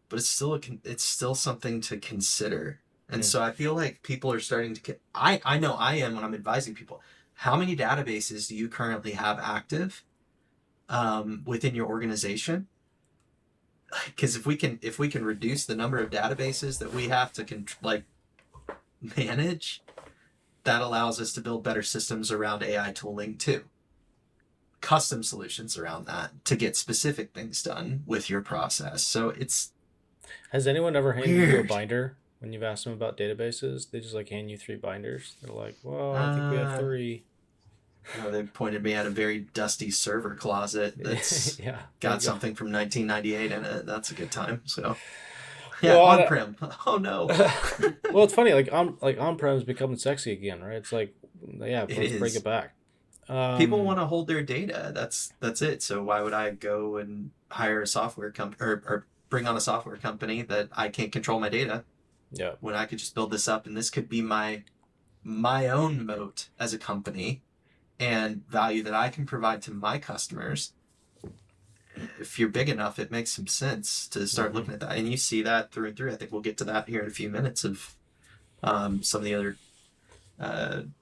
but it's still something to consider. And Hmm. so I feel like people are starting to get. I know I am when I'm advising people. How many databases do you currently have active within your organization? Because if we can reduce the number of databases that we have to manage, that allows us to build better systems around AI tooling too. Custom solutions around that to get specific things done with your process. So it's Has anyone ever handed you a weird. binder when you've asked them about databases? They just like hand you 3 binders. They're like, well, I think we have 3. They pointed me at a very dusty server closet that's Yeah. There got you go. something from 1998 in it. That's a good time. So yeah, Well, on-prem. Oh no. well, it's funny. Like on-prem is becoming sexy again, right? It's like, yeah, It let's bring is. it back. People want to hold their data. That's it. So why would I go and hire a software company or bring on a software company that I can't control my data Yeah. when I could just build this up, and this could be my own moat as a company and value that I can provide to my customers. If you're big enough, it makes some sense to start looking at that, and you see that through and through. I think we'll get to that here in a few minutes of some of the other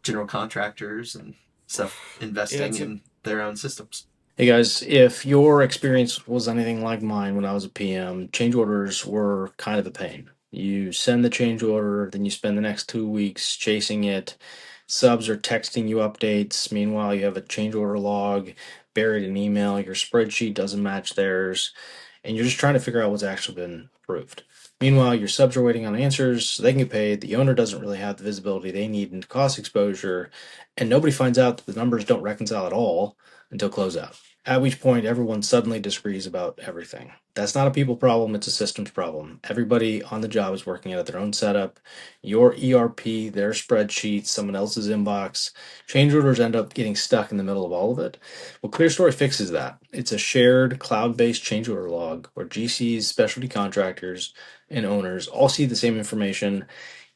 general contractors and stuff investing in their own systems. Hey guys, if your experience was anything like mine when I was a PM, change orders were kind of a pain. You send the change order, then you spend the next 2 weeks chasing it. Subs are texting you updates. Meanwhile, you have a change order log buried in email. Your spreadsheet doesn't match theirs, and you're just trying to figure out what's actually been approved. Meanwhile, your subs are waiting on answers so they can get paid. The owner doesn't really have the visibility they need into cost exposure, and nobody finds out that the numbers don't reconcile at all until closeout. At which point, everyone suddenly disagrees about everything. That's not a people problem, it's a systems problem. Everybody on the job is working out of their own setup. Your ERP, their spreadsheet, someone else's inbox. Change orders end up getting stuck in the middle of all of it. Well, ClearStory fixes that. It's a shared cloud-based change order log where GCs, specialty contractors, and owners all see the same information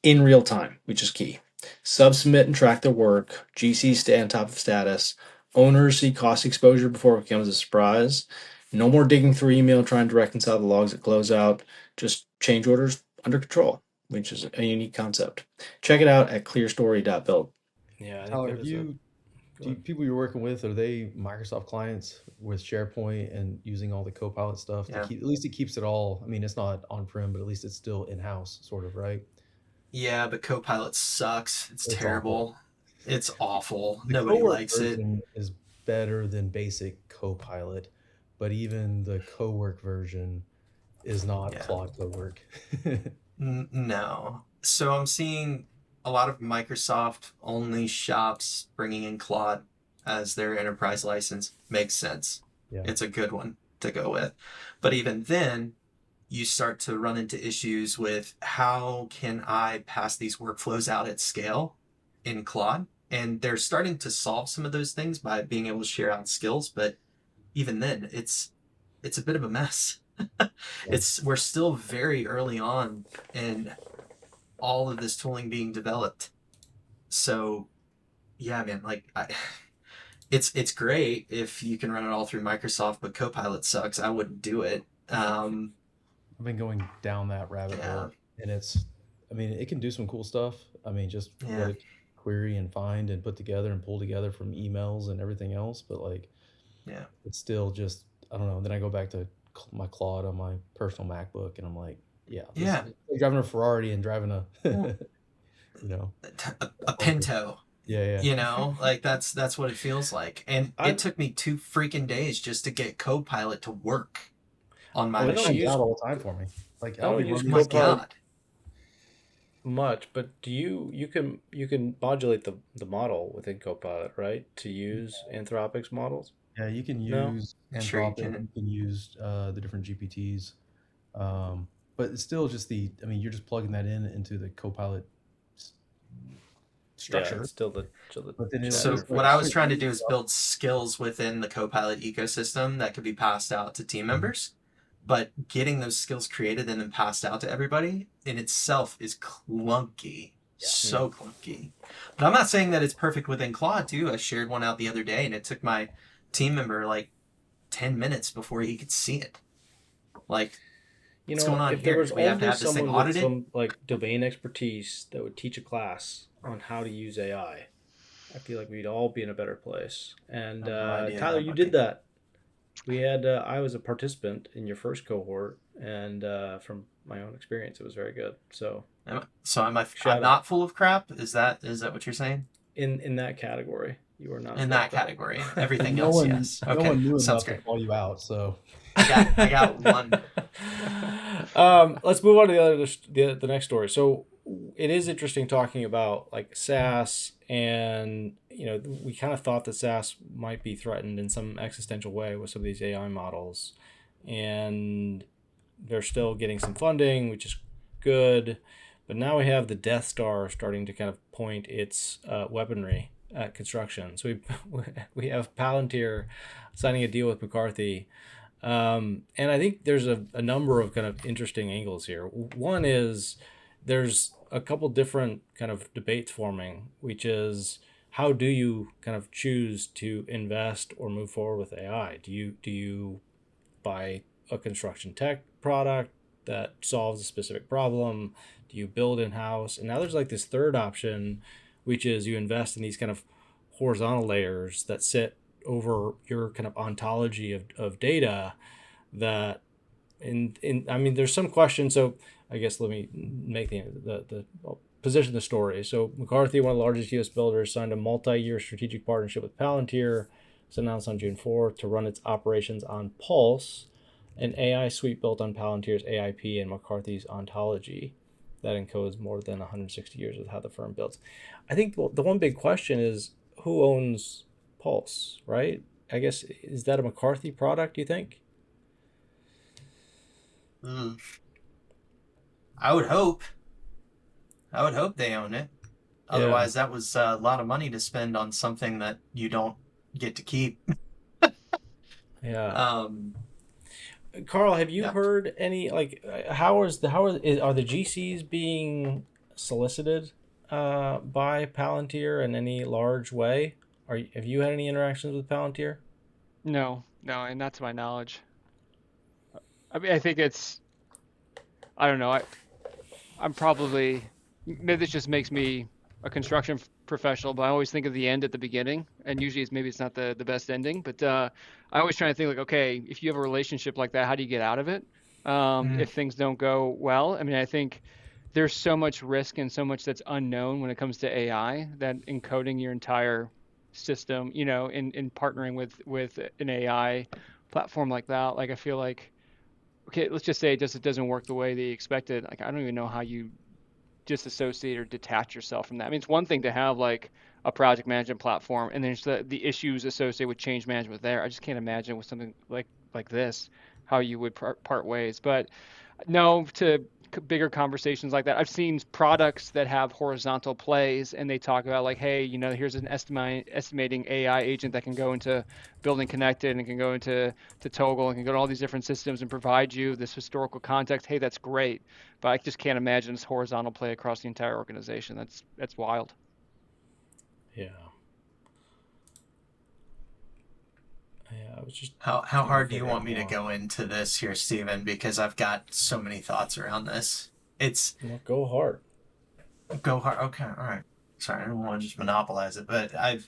in real time, which is key. Subs submit and track their work. GCs stay on top of status. Owners see cost exposure before it becomes a surprise. No more digging through email trying to reconcile the logs at closeout. Just change orders under control, which is a unique concept. Check it out at clearstory.build. Yeah, I think Tyler, that is a. people you're working with, are they Microsoft clients with SharePoint and using all the Copilot stuff? Yeah. At least it keeps it all. I mean, it's not on-prem, but at least it's still in-house, sort of, right? Yeah, but Copilot sucks. It's It's terrible. awful. It's awful. The Nobody Cowork likes it. version is better than basic Copilot, but even the Cowork version is not Yeah. Claude Cowork. No. So I'm seeing a lot of Microsoft only shops bringing in Claude as their enterprise license. Makes sense. Yeah. It's a good one to go with. But even then, you start to run into issues with how can I pass these workflows out at scale in Claude? And they're starting to solve some of those things by being able to share out skills, but even then, it's a bit of a mess. We're still very early on in all of this tooling being developed. So yeah, man, it's great if you can run it all through Microsoft, but Copilot sucks. I wouldn't do it. I've been going down that rabbit hole, and it can do some cool stuff. I mean, just what it query and find and put together and pull together from emails and everything else. But it's still just, I don't know. Then I go back to my Claude on my personal MacBook, and I'm like, driving a Ferrari and driving a, a Pinto. Yeah. That's what it feels like. And it took me 2 freaking days just to get Copilot to work on my machine. It out all the time for me. Like, I don't use my God. Much, but do you can modulate the model within Copilot, right? To use Anthropic's models. Yeah, you can use Anthropic. Sure you you can use the different GPTs, but it's still just you're just plugging that into the Copilot structure. Yeah, it's still the But then So what I was trying to do is build skills within the Copilot ecosystem that could be passed out to team members. But getting those skills created and then passed out to everybody in itself is clunky. So clunky. But I'm not saying that it's perfect within Claude too. I shared one out the other day and it took my team member 10 minutes before he could see it. What's going on if here? there was We have only to have this thing someone with audited? some domain expertise that would teach a class on how to use AI, I feel like we'd all be in a better place. And Tyler, you did that. We had I was a participant in your first cohort, and from my own experience, it was very good. So I'm not full of crap? Is that what you're saying? In that category, you are not in that category. Everything no else, one, yes. No Okay, one knew sounds enough to great. call you out, so I got one. Let's move on to the next story. So it is interesting talking about SaaS, and we kind of thought that SaaS might be threatened in some existential way with some of these AI models, and they're still getting some funding, which is good. But now we have the Death Star starting to kind of point its weaponry at construction. So we have Palantir signing a deal with McCarthy. And I think there's a number of kind of interesting angles here. One is there's a couple different kind of debates forming, which is how do you kind of choose to invest or move forward with AI? Do you buy a construction tech product that solves a specific problem? Do you build in house? And now there's like this third option, which is you invest in these kind of horizontal layers that sit over your kind of ontology of data that in I mean there's some question. So I guess let me make the I'll position the story. So McCarthy, one of the largest US builders, signed a multi-year strategic partnership with Palantir. It's announced on June 4th to run its operations on Pulse, an AI suite built on Palantir's AIP and McCarthy's ontology that encodes more than 160 years of how the firm builds. I think the one big question is who owns Pulse, right? I guess, is that a McCarthy product, do you think? Mm. I would hope. I would hope they own it. Otherwise, that was a lot of money to spend on something that you don't get to keep. Yeah. Um, Carl, have you yeah. heard any like are the GCs being solicited by Palantir in any large way? Have you had any interactions with Palantir? No, no, and not to my knowledge. I mean, I think I don't know. I'm probably, maybe this just makes me a construction professional, but I always think of the end at the beginning, and usually maybe it's not the best ending. But I always try to think like, okay, if you have a relationship like that, how do you get out of it? Mm. If things don't go well, I mean, I think there's so much risk and so much that's unknown when it comes to AI that encoding your entire system, in partnering with an AI platform like that, like I feel like, okay, let's just say it doesn't work the way they expected. Like I don't even know how you disassociate or detach yourself from that. I mean, it's one thing to have like a project management platform, and there's the issues associated with change management there. I just can't imagine with something like this how you would part ways. But no, to bigger conversations like that. I've seen products that have horizontal plays, and they talk about like, hey, here's an estimating AI agent that can go into Building Connected and can go into Toggle and can go to all these different systems and provide you this historical context. Hey, that's great, but I just can't imagine this horizontal play across the entire organization. That's wild. Yeah. Yeah, I was just How trying to hard do you figure out want me to more. go into this here, Steven? Because I've got so many thoughts around this. It's Well, go hard. go hard. Okay, all right. Sorry, I don't want to just monopolize it, but I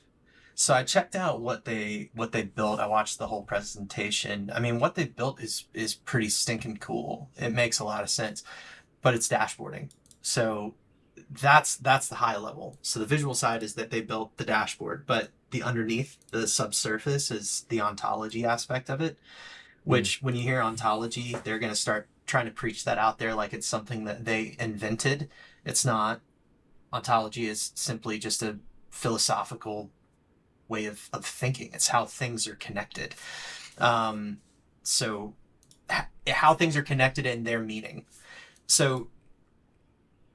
checked out what they built. I watched the whole presentation. I mean, what they built is pretty stinking cool. It makes a lot of sense, but it's dashboarding. So that's the high level. So the visual side is that they built the dashboard, but the underneath, the subsurface, is the ontology aspect of it. Which, when you hear ontology, they're going to start trying to preach that out there like it's something that they invented. It's not. Ontology is simply just a philosophical way of thinking. It's how things are connected. So how things are connected in their meaning. So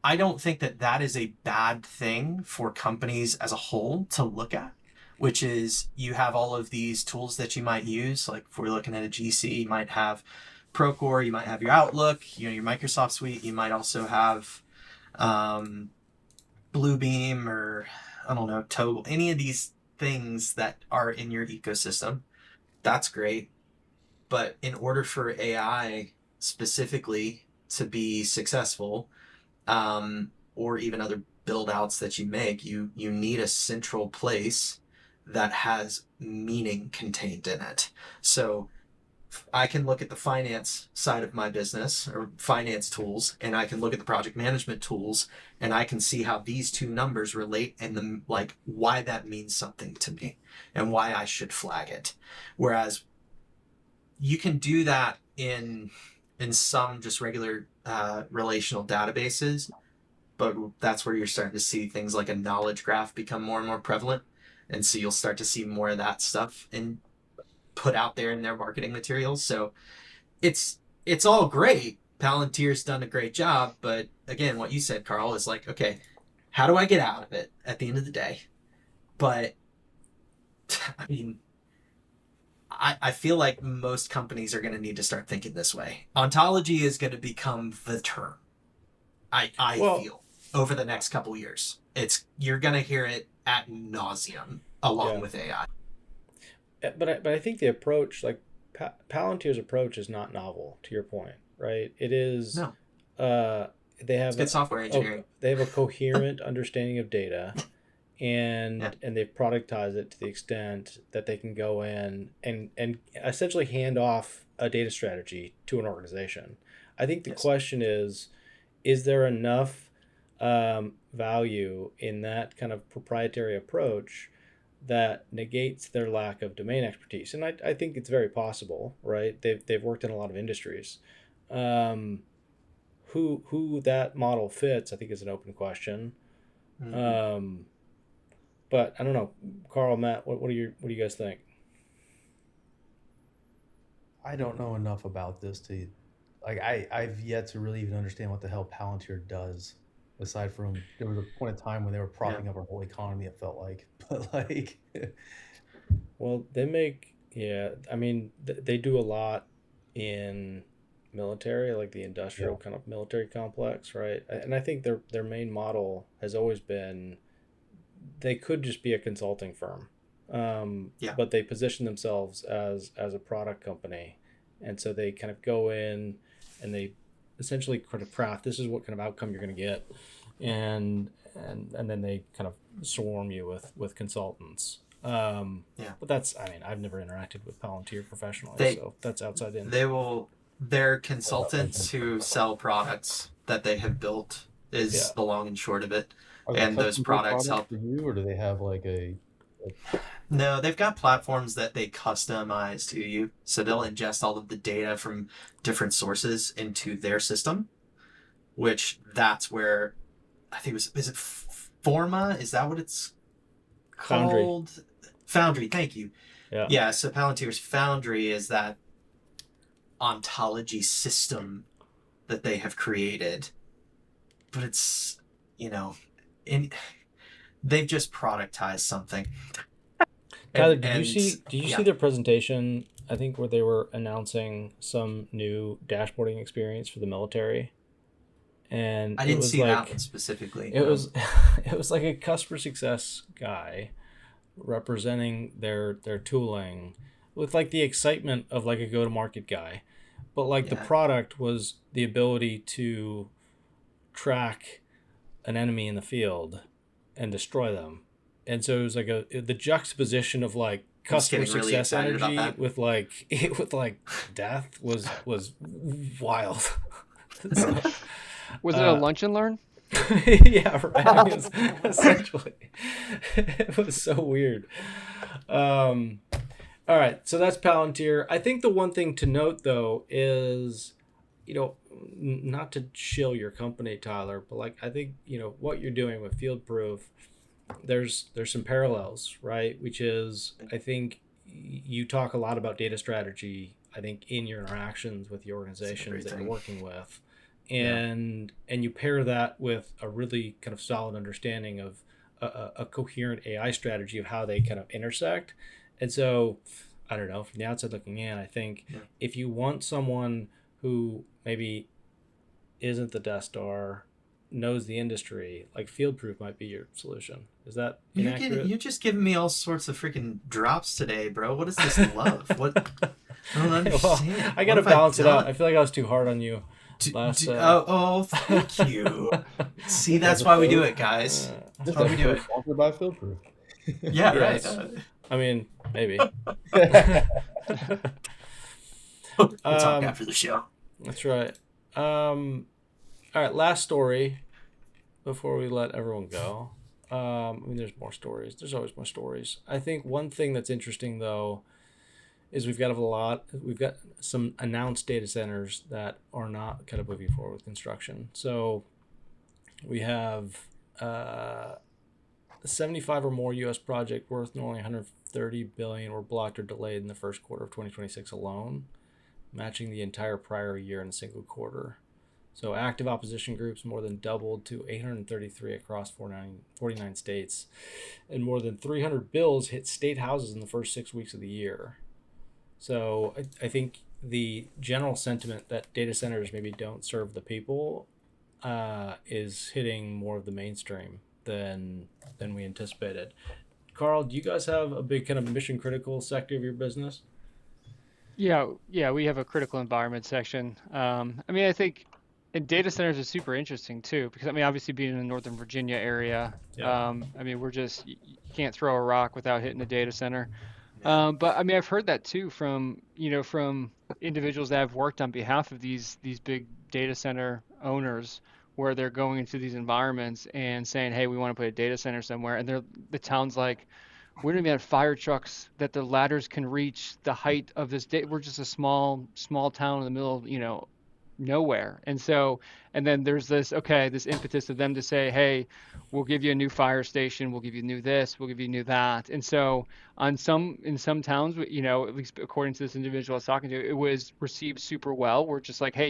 I don't think that is a bad thing for companies as a whole to look at, which is you have all of these tools that you might use. Like if we're looking at a GC, you might have Procore, you might have your Outlook, your Microsoft suite. You might also have Bluebeam, or I don't know, Toggle, any of these things that are in your ecosystem. That's great. But in order for AI specifically to be successful, or even other build outs that you make, you need a central place that has meaning contained in it. So I can look at the finance side of my business or finance tools, and I can look at the project management tools, and I can see how these two numbers relate and why that means something to me and why I should flag it. Whereas you can do that in some just regular relational databases, but that's where you're starting to see things like a knowledge graph become more and more prevalent. And so you'll start to see more of that stuff and put out there in their marketing materials. So it's all great. Palantir's done a great job, but again, what you said, Carl, is like, okay, how do I get out of it at the end of the day? But I mean, I feel like most companies are going to need to start thinking this way. Ontology is going to become the term. I Well, feel over the next couple years, you're going to hear it ad nauseum along yeah. with AI. But I think the approach, like Palantir's approach, is not novel. To your point, right? It is. No, Uh, they it's have good software engineering. they have a coherent understanding of data, Yeah. and they've productized it to the extent that they can go in and essentially hand off a data strategy to an organization. I think the Yes. question is there enough value in that kind of proprietary approach that negates their lack of domain expertise? And I think it's very possible, right? They've worked in a lot of industries. Um, who that model fits, I think, is an open question. Mhm. But I don't know, Carl, Matt, what do you guys think? I don't know enough about this to like I've yet to really even understand what the hell Palantir does. Aside from there was a point in time when they were Yeah. propping up our whole economy, it felt like. But like Well, they make, yeah, I mean, they do a lot in military, like the yeah. industrial kind of military complex, right? And I think their main model has always been they could just be a consulting firm, Yeah. but they position themselves as a product company, and so they kind of go in and they essentially kind of craft this is what kind of outcome you're going to get, and then they kind of swarm you with consultants. Yeah. But that's, I mean, I've never interacted with Palantir professionally, They so that's outside in. they're consultants who sell products that they have built Yeah. is the long and short of it. Are they And those custom built products products help. for you, or do they have like a No, they've got platforms that they customize to you. So they'll ingest all of the data from different sources into their system, which that's where I think is it Forma? Is that what it's Foundry. called? Foundry, thank you. Yeah. Yeah, so Palantir's Foundry is that ontology system that they have created. But it's, you know, in they've just productized something. Tyler, And did you yeah, see their presentation? I think where they were announcing some new dashboarding experience for the military, and I it didn't was see that like one specifically. it No. was it was like a customer success guy representing their tooling with like the excitement of like a go to market guy, but like the Yeah. product was the ability to track an enemy in the field and destroy them. And so it was like the juxtaposition of like I'm just customer getting really success excited about energy that. with like with like death was wild. So, Was it a lunch and learn? yeah, right. I mean, essentially, it was so weird. All right, so that's Palantir. I think the one thing to note though is, not to shill your company, Tyler, but like I think what you're doing with Field Proof, there's some parallels, right? Which is I think you talk a lot about data strategy. I think in your interactions with the organizations that you're working with, and you pair that with a really kind of solid understanding of a coherent AI strategy of how they kind of intersect. And so, I don't know, from the outside looking in, I think if you want someone who maybe isn't the Death Star, knows the industry, like Field Proof might be your solution. Is that inaccurate? You're just giving me all sorts of freaking drops today, bro. What is this love? What? I don't understand. Well, I got to balance it out. I feel like I was too hard on you. Thank you. See, that's why we do it, guys. That's why we do it. Sponsored by Field Proof. Yeah, Yes. right. I mean, maybe. We'll talk after the show. That's right. All right, last story before we let everyone go. I mean, there's more stories. There's always more stories. I think one thing that's interesting, though, is we've got some announced data centers that are not kind of moving forward with construction. So we have 75 or more U.S. project worth only 130 billion were blocked or delayed in the first quarter of 2026 alone, matching the entire prior year in a single quarter. So active opposition groups more than doubled to 833 across 49 states, and more than 300 bills hit state houses in the first 6 weeks of the year. So I think the general sentiment that data centers maybe don't serve the people is hitting more of the mainstream than we anticipated. Carl, do you guys have a big kind of mission critical sector of your business? Yeah, we have a critical environment section. I mean, I think and data centers are super interesting too, because I mean, obviously being in the Northern Virginia area, Yeah. I mean, you can't throw a rock without hitting a data center. Yeah. But I mean, I've heard that too from, from individuals that have worked on behalf of these big data center owners, where they're going into these environments and saying, "Hey, we want to put a data center somewhere," and the town's like, "We don't even have fire trucks that the ladders can reach the height of this day. We're just a small town in the middle of, nowhere." And then there's this impetus of them to say, "Hey, we'll give you a new fire station, we'll give you new this, we'll give you new that." And so in some towns, at least according to this individual I was talking to, it was received super well. We're just like, "Hey,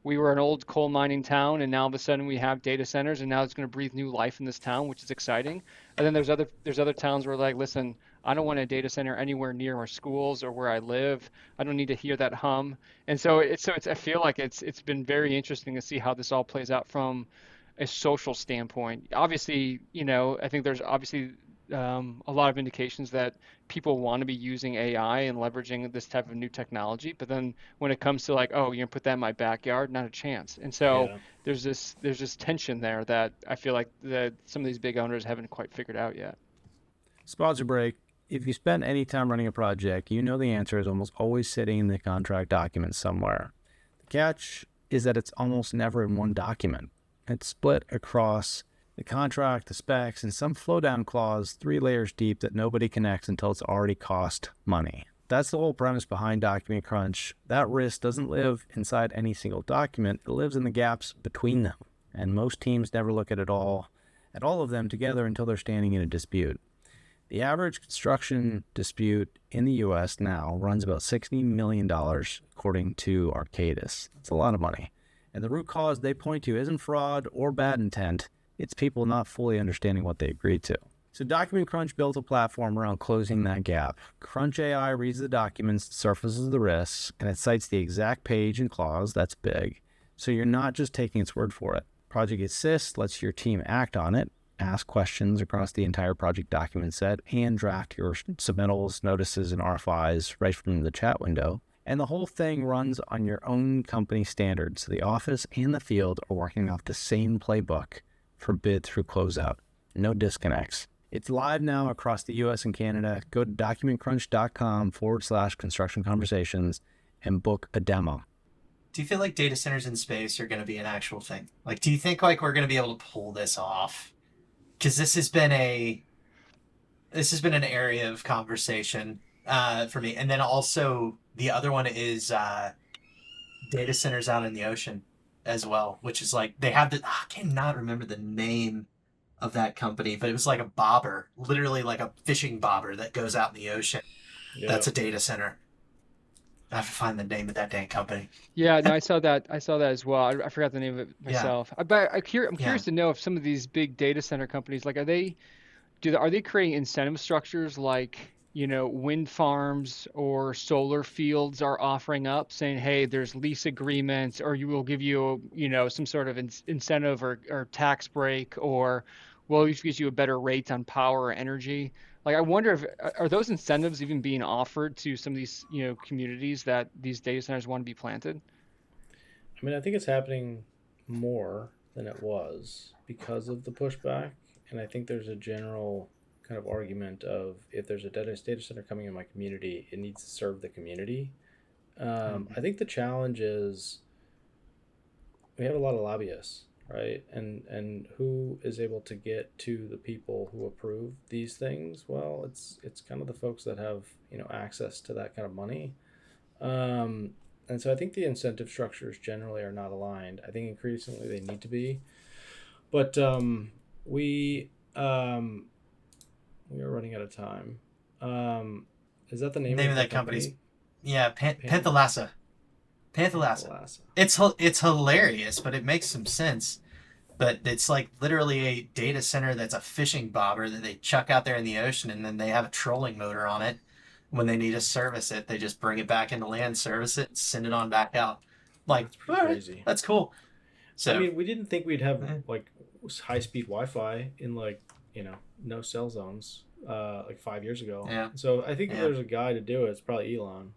we were an old coal mining town, and now all of a sudden we have data centers, and now it's going to breathe new life in this town, which is exciting." And then there's other towns where like, "Listen, I don't want a data center anywhere near our schools or where I live. I don't need to hear that hum." And I feel like it's been very interesting to see how this all plays out from a social standpoint. Obviously, I think there's obviously a lot of indications that people want to be using AI and leveraging this type of new technology. But then when it comes to like, "Oh, you're gonna put that in my backyard," not a chance. And so Yeah. there's this tension there that I feel like that some of these big owners haven't quite figured out yet. Sponsor break. If you spend any time running a project, you know the answer is almost always sitting in the contract document somewhere. The catch is that it's almost never in one document. It's split across the contract, the specs, and some flow down clause 3 layers deep that nobody connects until it's already cost money. That's the whole premise behind Document Crunch. That risk doesn't live inside any single document. It lives in the gaps between them. And most teams never look at all of them together until they're standing in a dispute. The average construction dispute in the U.S. now runs about $60 million, according to Arcadis. That's a lot of money. And the root cause they point to isn't fraud or bad intent. It's people not fully understanding what they agreed to. So Document Crunch built a platform around closing that gap. Crunch AI reads the documents, surfaces the risks, and it cites the exact page and clause. That's big. So you're not just taking its word for it. Project Assist lets your team act on it, ask questions across the entire project document set, and draft your submittals, notices, and RFIs right from the chat window. And the whole thing runs on your own company standards. So the office and the field are working off the same playbook for bid through closeout. No disconnects. It's live now across the US and Canada. Go to documentcrunch.com/construction conversations and book a demo. Do you feel like data centers in space are going to be an actual thing? Like, do you think like we're going to be able to pull this off? Because this has been an area of conversation for me. And then also the other one is data centers out in the ocean as well, which is like they have I cannot remember the name of that company, but it was like a bobber, literally like a fishing bobber that goes out in the ocean. Yeah. That's a data center. I have to find the name of that dang company. Yeah, no, I saw that. I saw that as well. I forgot the name of it myself. But I'm curious to know if some of these big data center companies, like, are they creating incentive structures like, wind farms or solar fields are offering up, saying, "Hey, there's lease agreements, or you will give you, some sort of incentive or tax break, or we'll give you a better rate on power or energy." Like, I wonder if are those incentives even being offered to some of these, communities that these data centers want to be planted? I mean, I think it's happening more than it was because of the pushback. And I think there's a general kind of argument of if there's a data center coming in my community, it needs to serve the community. I think the challenge is we have a lot of lobbyists, right? And who is able to get to the people who approve these things? Well, it's kind of the folks that have access to that kind of money. And so I think the incentive structures generally are not aligned. I think increasingly they need to be. But we are running out of time. Is that the name of that company's? Yeah, Panthalassa. Panthalassa. Panthalassa. It's hilarious, but it makes some sense. But it's like literally a data center that's a fishing bobber that they chuck out there in the ocean, and then they have a trolling motor on it. When they need to service it, they just bring it back into land, service it, and send it on back out. Like, That's pretty all right, crazy. that's cool. So, I mean, we didn't think we'd have Yeah. like high-speed Wi-Fi in like no cell zones like 5 years ago. Yeah. So I think if Yeah. there's a guy to do it, it's probably Elon.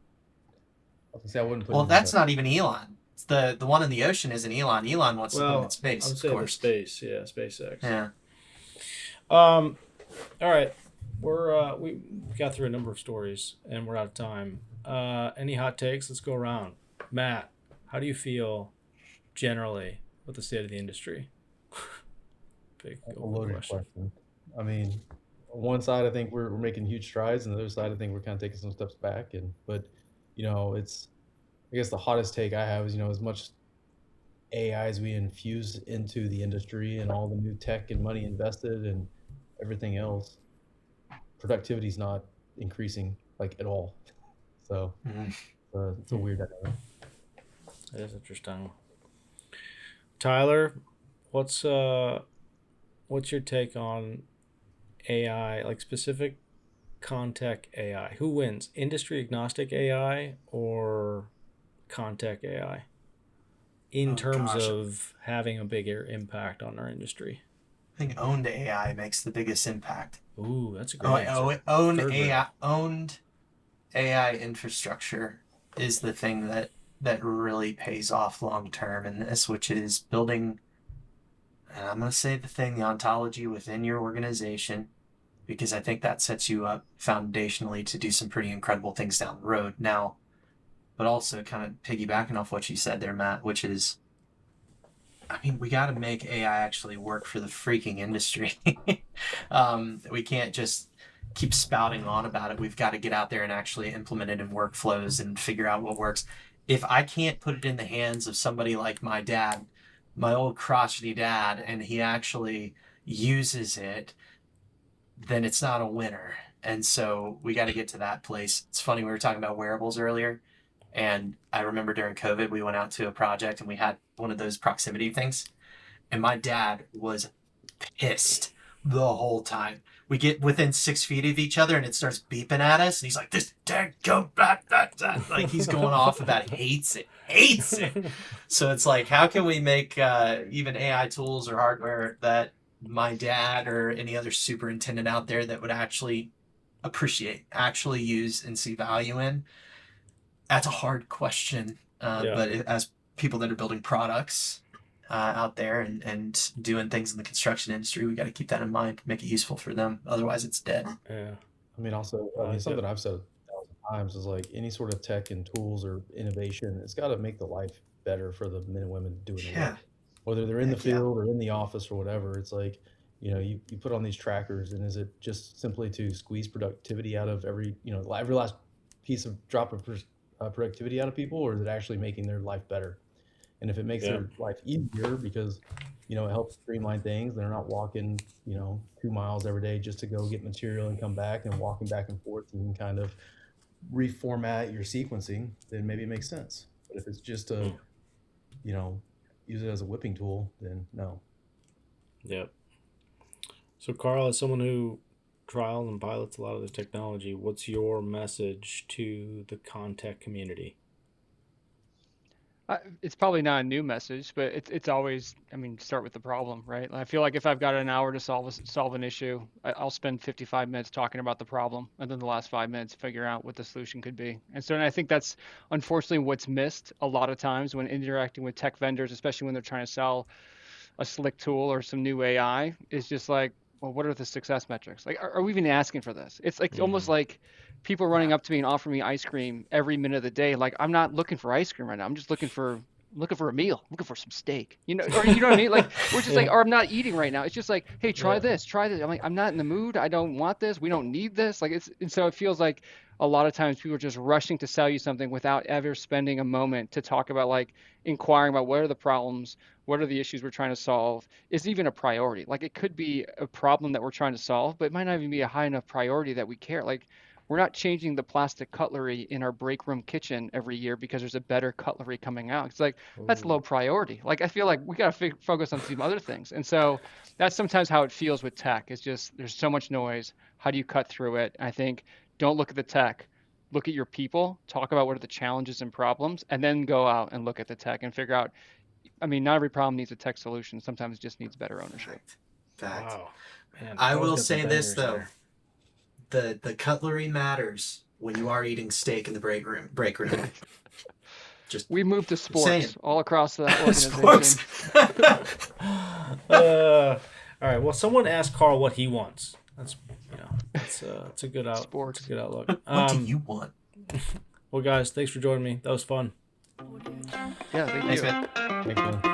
I was gonna say I wouldn't put. well, him that's in not even Elon. It's the one in the ocean isn't Elon. Elon wants to put him in space, I'm of saying the course. space, yeah, SpaceX. Yeah. All right, we got through a number of stories and we're out of time. Any hot takes? Let's go around. Matt, how do you feel generally with the state of the industry? Big a open loaded question. I mean, on one side, I think we're making huge strides, and the other side, I think we're kind of taking some steps back. But it's, I guess the hottest take I have is as much AI as we infuse into the industry and all the new tech and money invested and everything else, productivity is not increasing like at all. So Mhm. it's a weird dynamic. That is interesting. Tyler, what's your take on AI, like specific Contech AI? Who wins, industry agnostic AI or Contech AI in Oh, terms gosh. of having a bigger impact on our industry? I think owned AI makes the biggest impact. Ooh, that's a great answer. Owned Third AI, rail. owned AI infrastructure is the thing that really pays off long term in this, which is building. And I'm going to say the ontology within your organization, because I think that sets you up foundationally to do some pretty incredible things down the road. Now, but also kind of piggybacking off what you said there, Matt, which is, I mean, we got to make AI actually work for the freaking industry. We can't just keep spouting on about it. We've got to get out there and actually implement it in workflows and figure out what works. If I can't put it in the hands of somebody like my dad, my old crotchety dad, and he actually uses it, then it's not a winner. And so we got to get to that place. It's funny, we were talking about wearables earlier. And I remember during COVID, we went out to a project and we had one of those proximity things. And my dad was pissed the whole time. We get within 6 feet of each other and it starts beeping at us. And he's like, this dang go back, that. Like he's going off about it, hates it. So it's like, how can we make even AI tools or hardware that my dad or any other superintendent out there that would actually appreciate, actually use and see value in? That's a hard question. Yeah. But as people that are building products out there and doing things in the construction industry, we got to keep that in mind, make it useful for them. Otherwise, it's dead. Yeah. I mean, also, something I've said 1,000 times is like any sort of tech and tools or innovation, it's got to make the life better for the men and women doing the Yeah. work. Whether they're in the Heck yeah. field or in the office or whatever, it's like, you put on these trackers, and is it just simply to squeeze productivity out of every last piece of drop of productivity out of people, or is it actually making their life better? And if it makes their life easier because it helps streamline things, they're not walking 2 miles every day just to go get material and come back and walking back and forth, and you can kind of reformat your sequencing, then maybe it makes sense. But if it's just a use it as a whipping tool, then no. Yep. So Carl, as someone who trials and pilots a lot of the technology, what's your message to the Contech community? It's probably not a new message, but it's always, I mean, start with the problem, right? I feel like if I've got an hour to solve an issue, I'll spend 55 minutes talking about the problem, and then the last 5 minutes figure out what the solution could be. And so I think that's unfortunately what's missed a lot of times when interacting with tech vendors, especially when they're trying to sell a slick tool or some new AI, is just like, well, what are the success metrics? Like, are we even asking for this? It's like almost like people running up to me and offering me ice cream every minute of the day. Like, I'm not looking for ice cream right now. I'm just looking for a meal, looking for some steak, or you know what I mean? Like, we're just like, or I'm not eating right now. It's just like, hey, try this. I'm like, I'm not in the mood. I don't want this. We don't need this. Like, and so it feels like a lot of times people are just rushing to sell you something without ever spending a moment to talk about, like, inquiring about what are the problems, what are the issues we're trying to solve, is even a priority. Like, it could be a problem that we're trying to solve, but it might not even be a high enough priority that we care. Like, we're not changing the plastic cutlery in our break room kitchen every year because there's a better cutlery coming out. It's like, that's low priority. Like, I feel like we got to focus on some other things. And so that's sometimes how it feels with tech. It's just, there's so much noise. How do you cut through it? I think don't look at the tech, look at your people, talk about what are the challenges and problems, and then go out and look at the tech and figure out, I mean, not every problem needs a tech solution. Sometimes it just needs better ownership. Fact. Wow. Man, I always will got some say this bangers though. there. The cutlery matters when you are eating steak in the break room. Just We moved to saying. sports all across the organization. Sports. All right. Well, someone asked Carl what he wants. That's that's a good Sports. That's a good outlook. What do you want? Well, guys, thanks for joining me. That was fun. Yeah, thank Thanks, you. man. Thank you.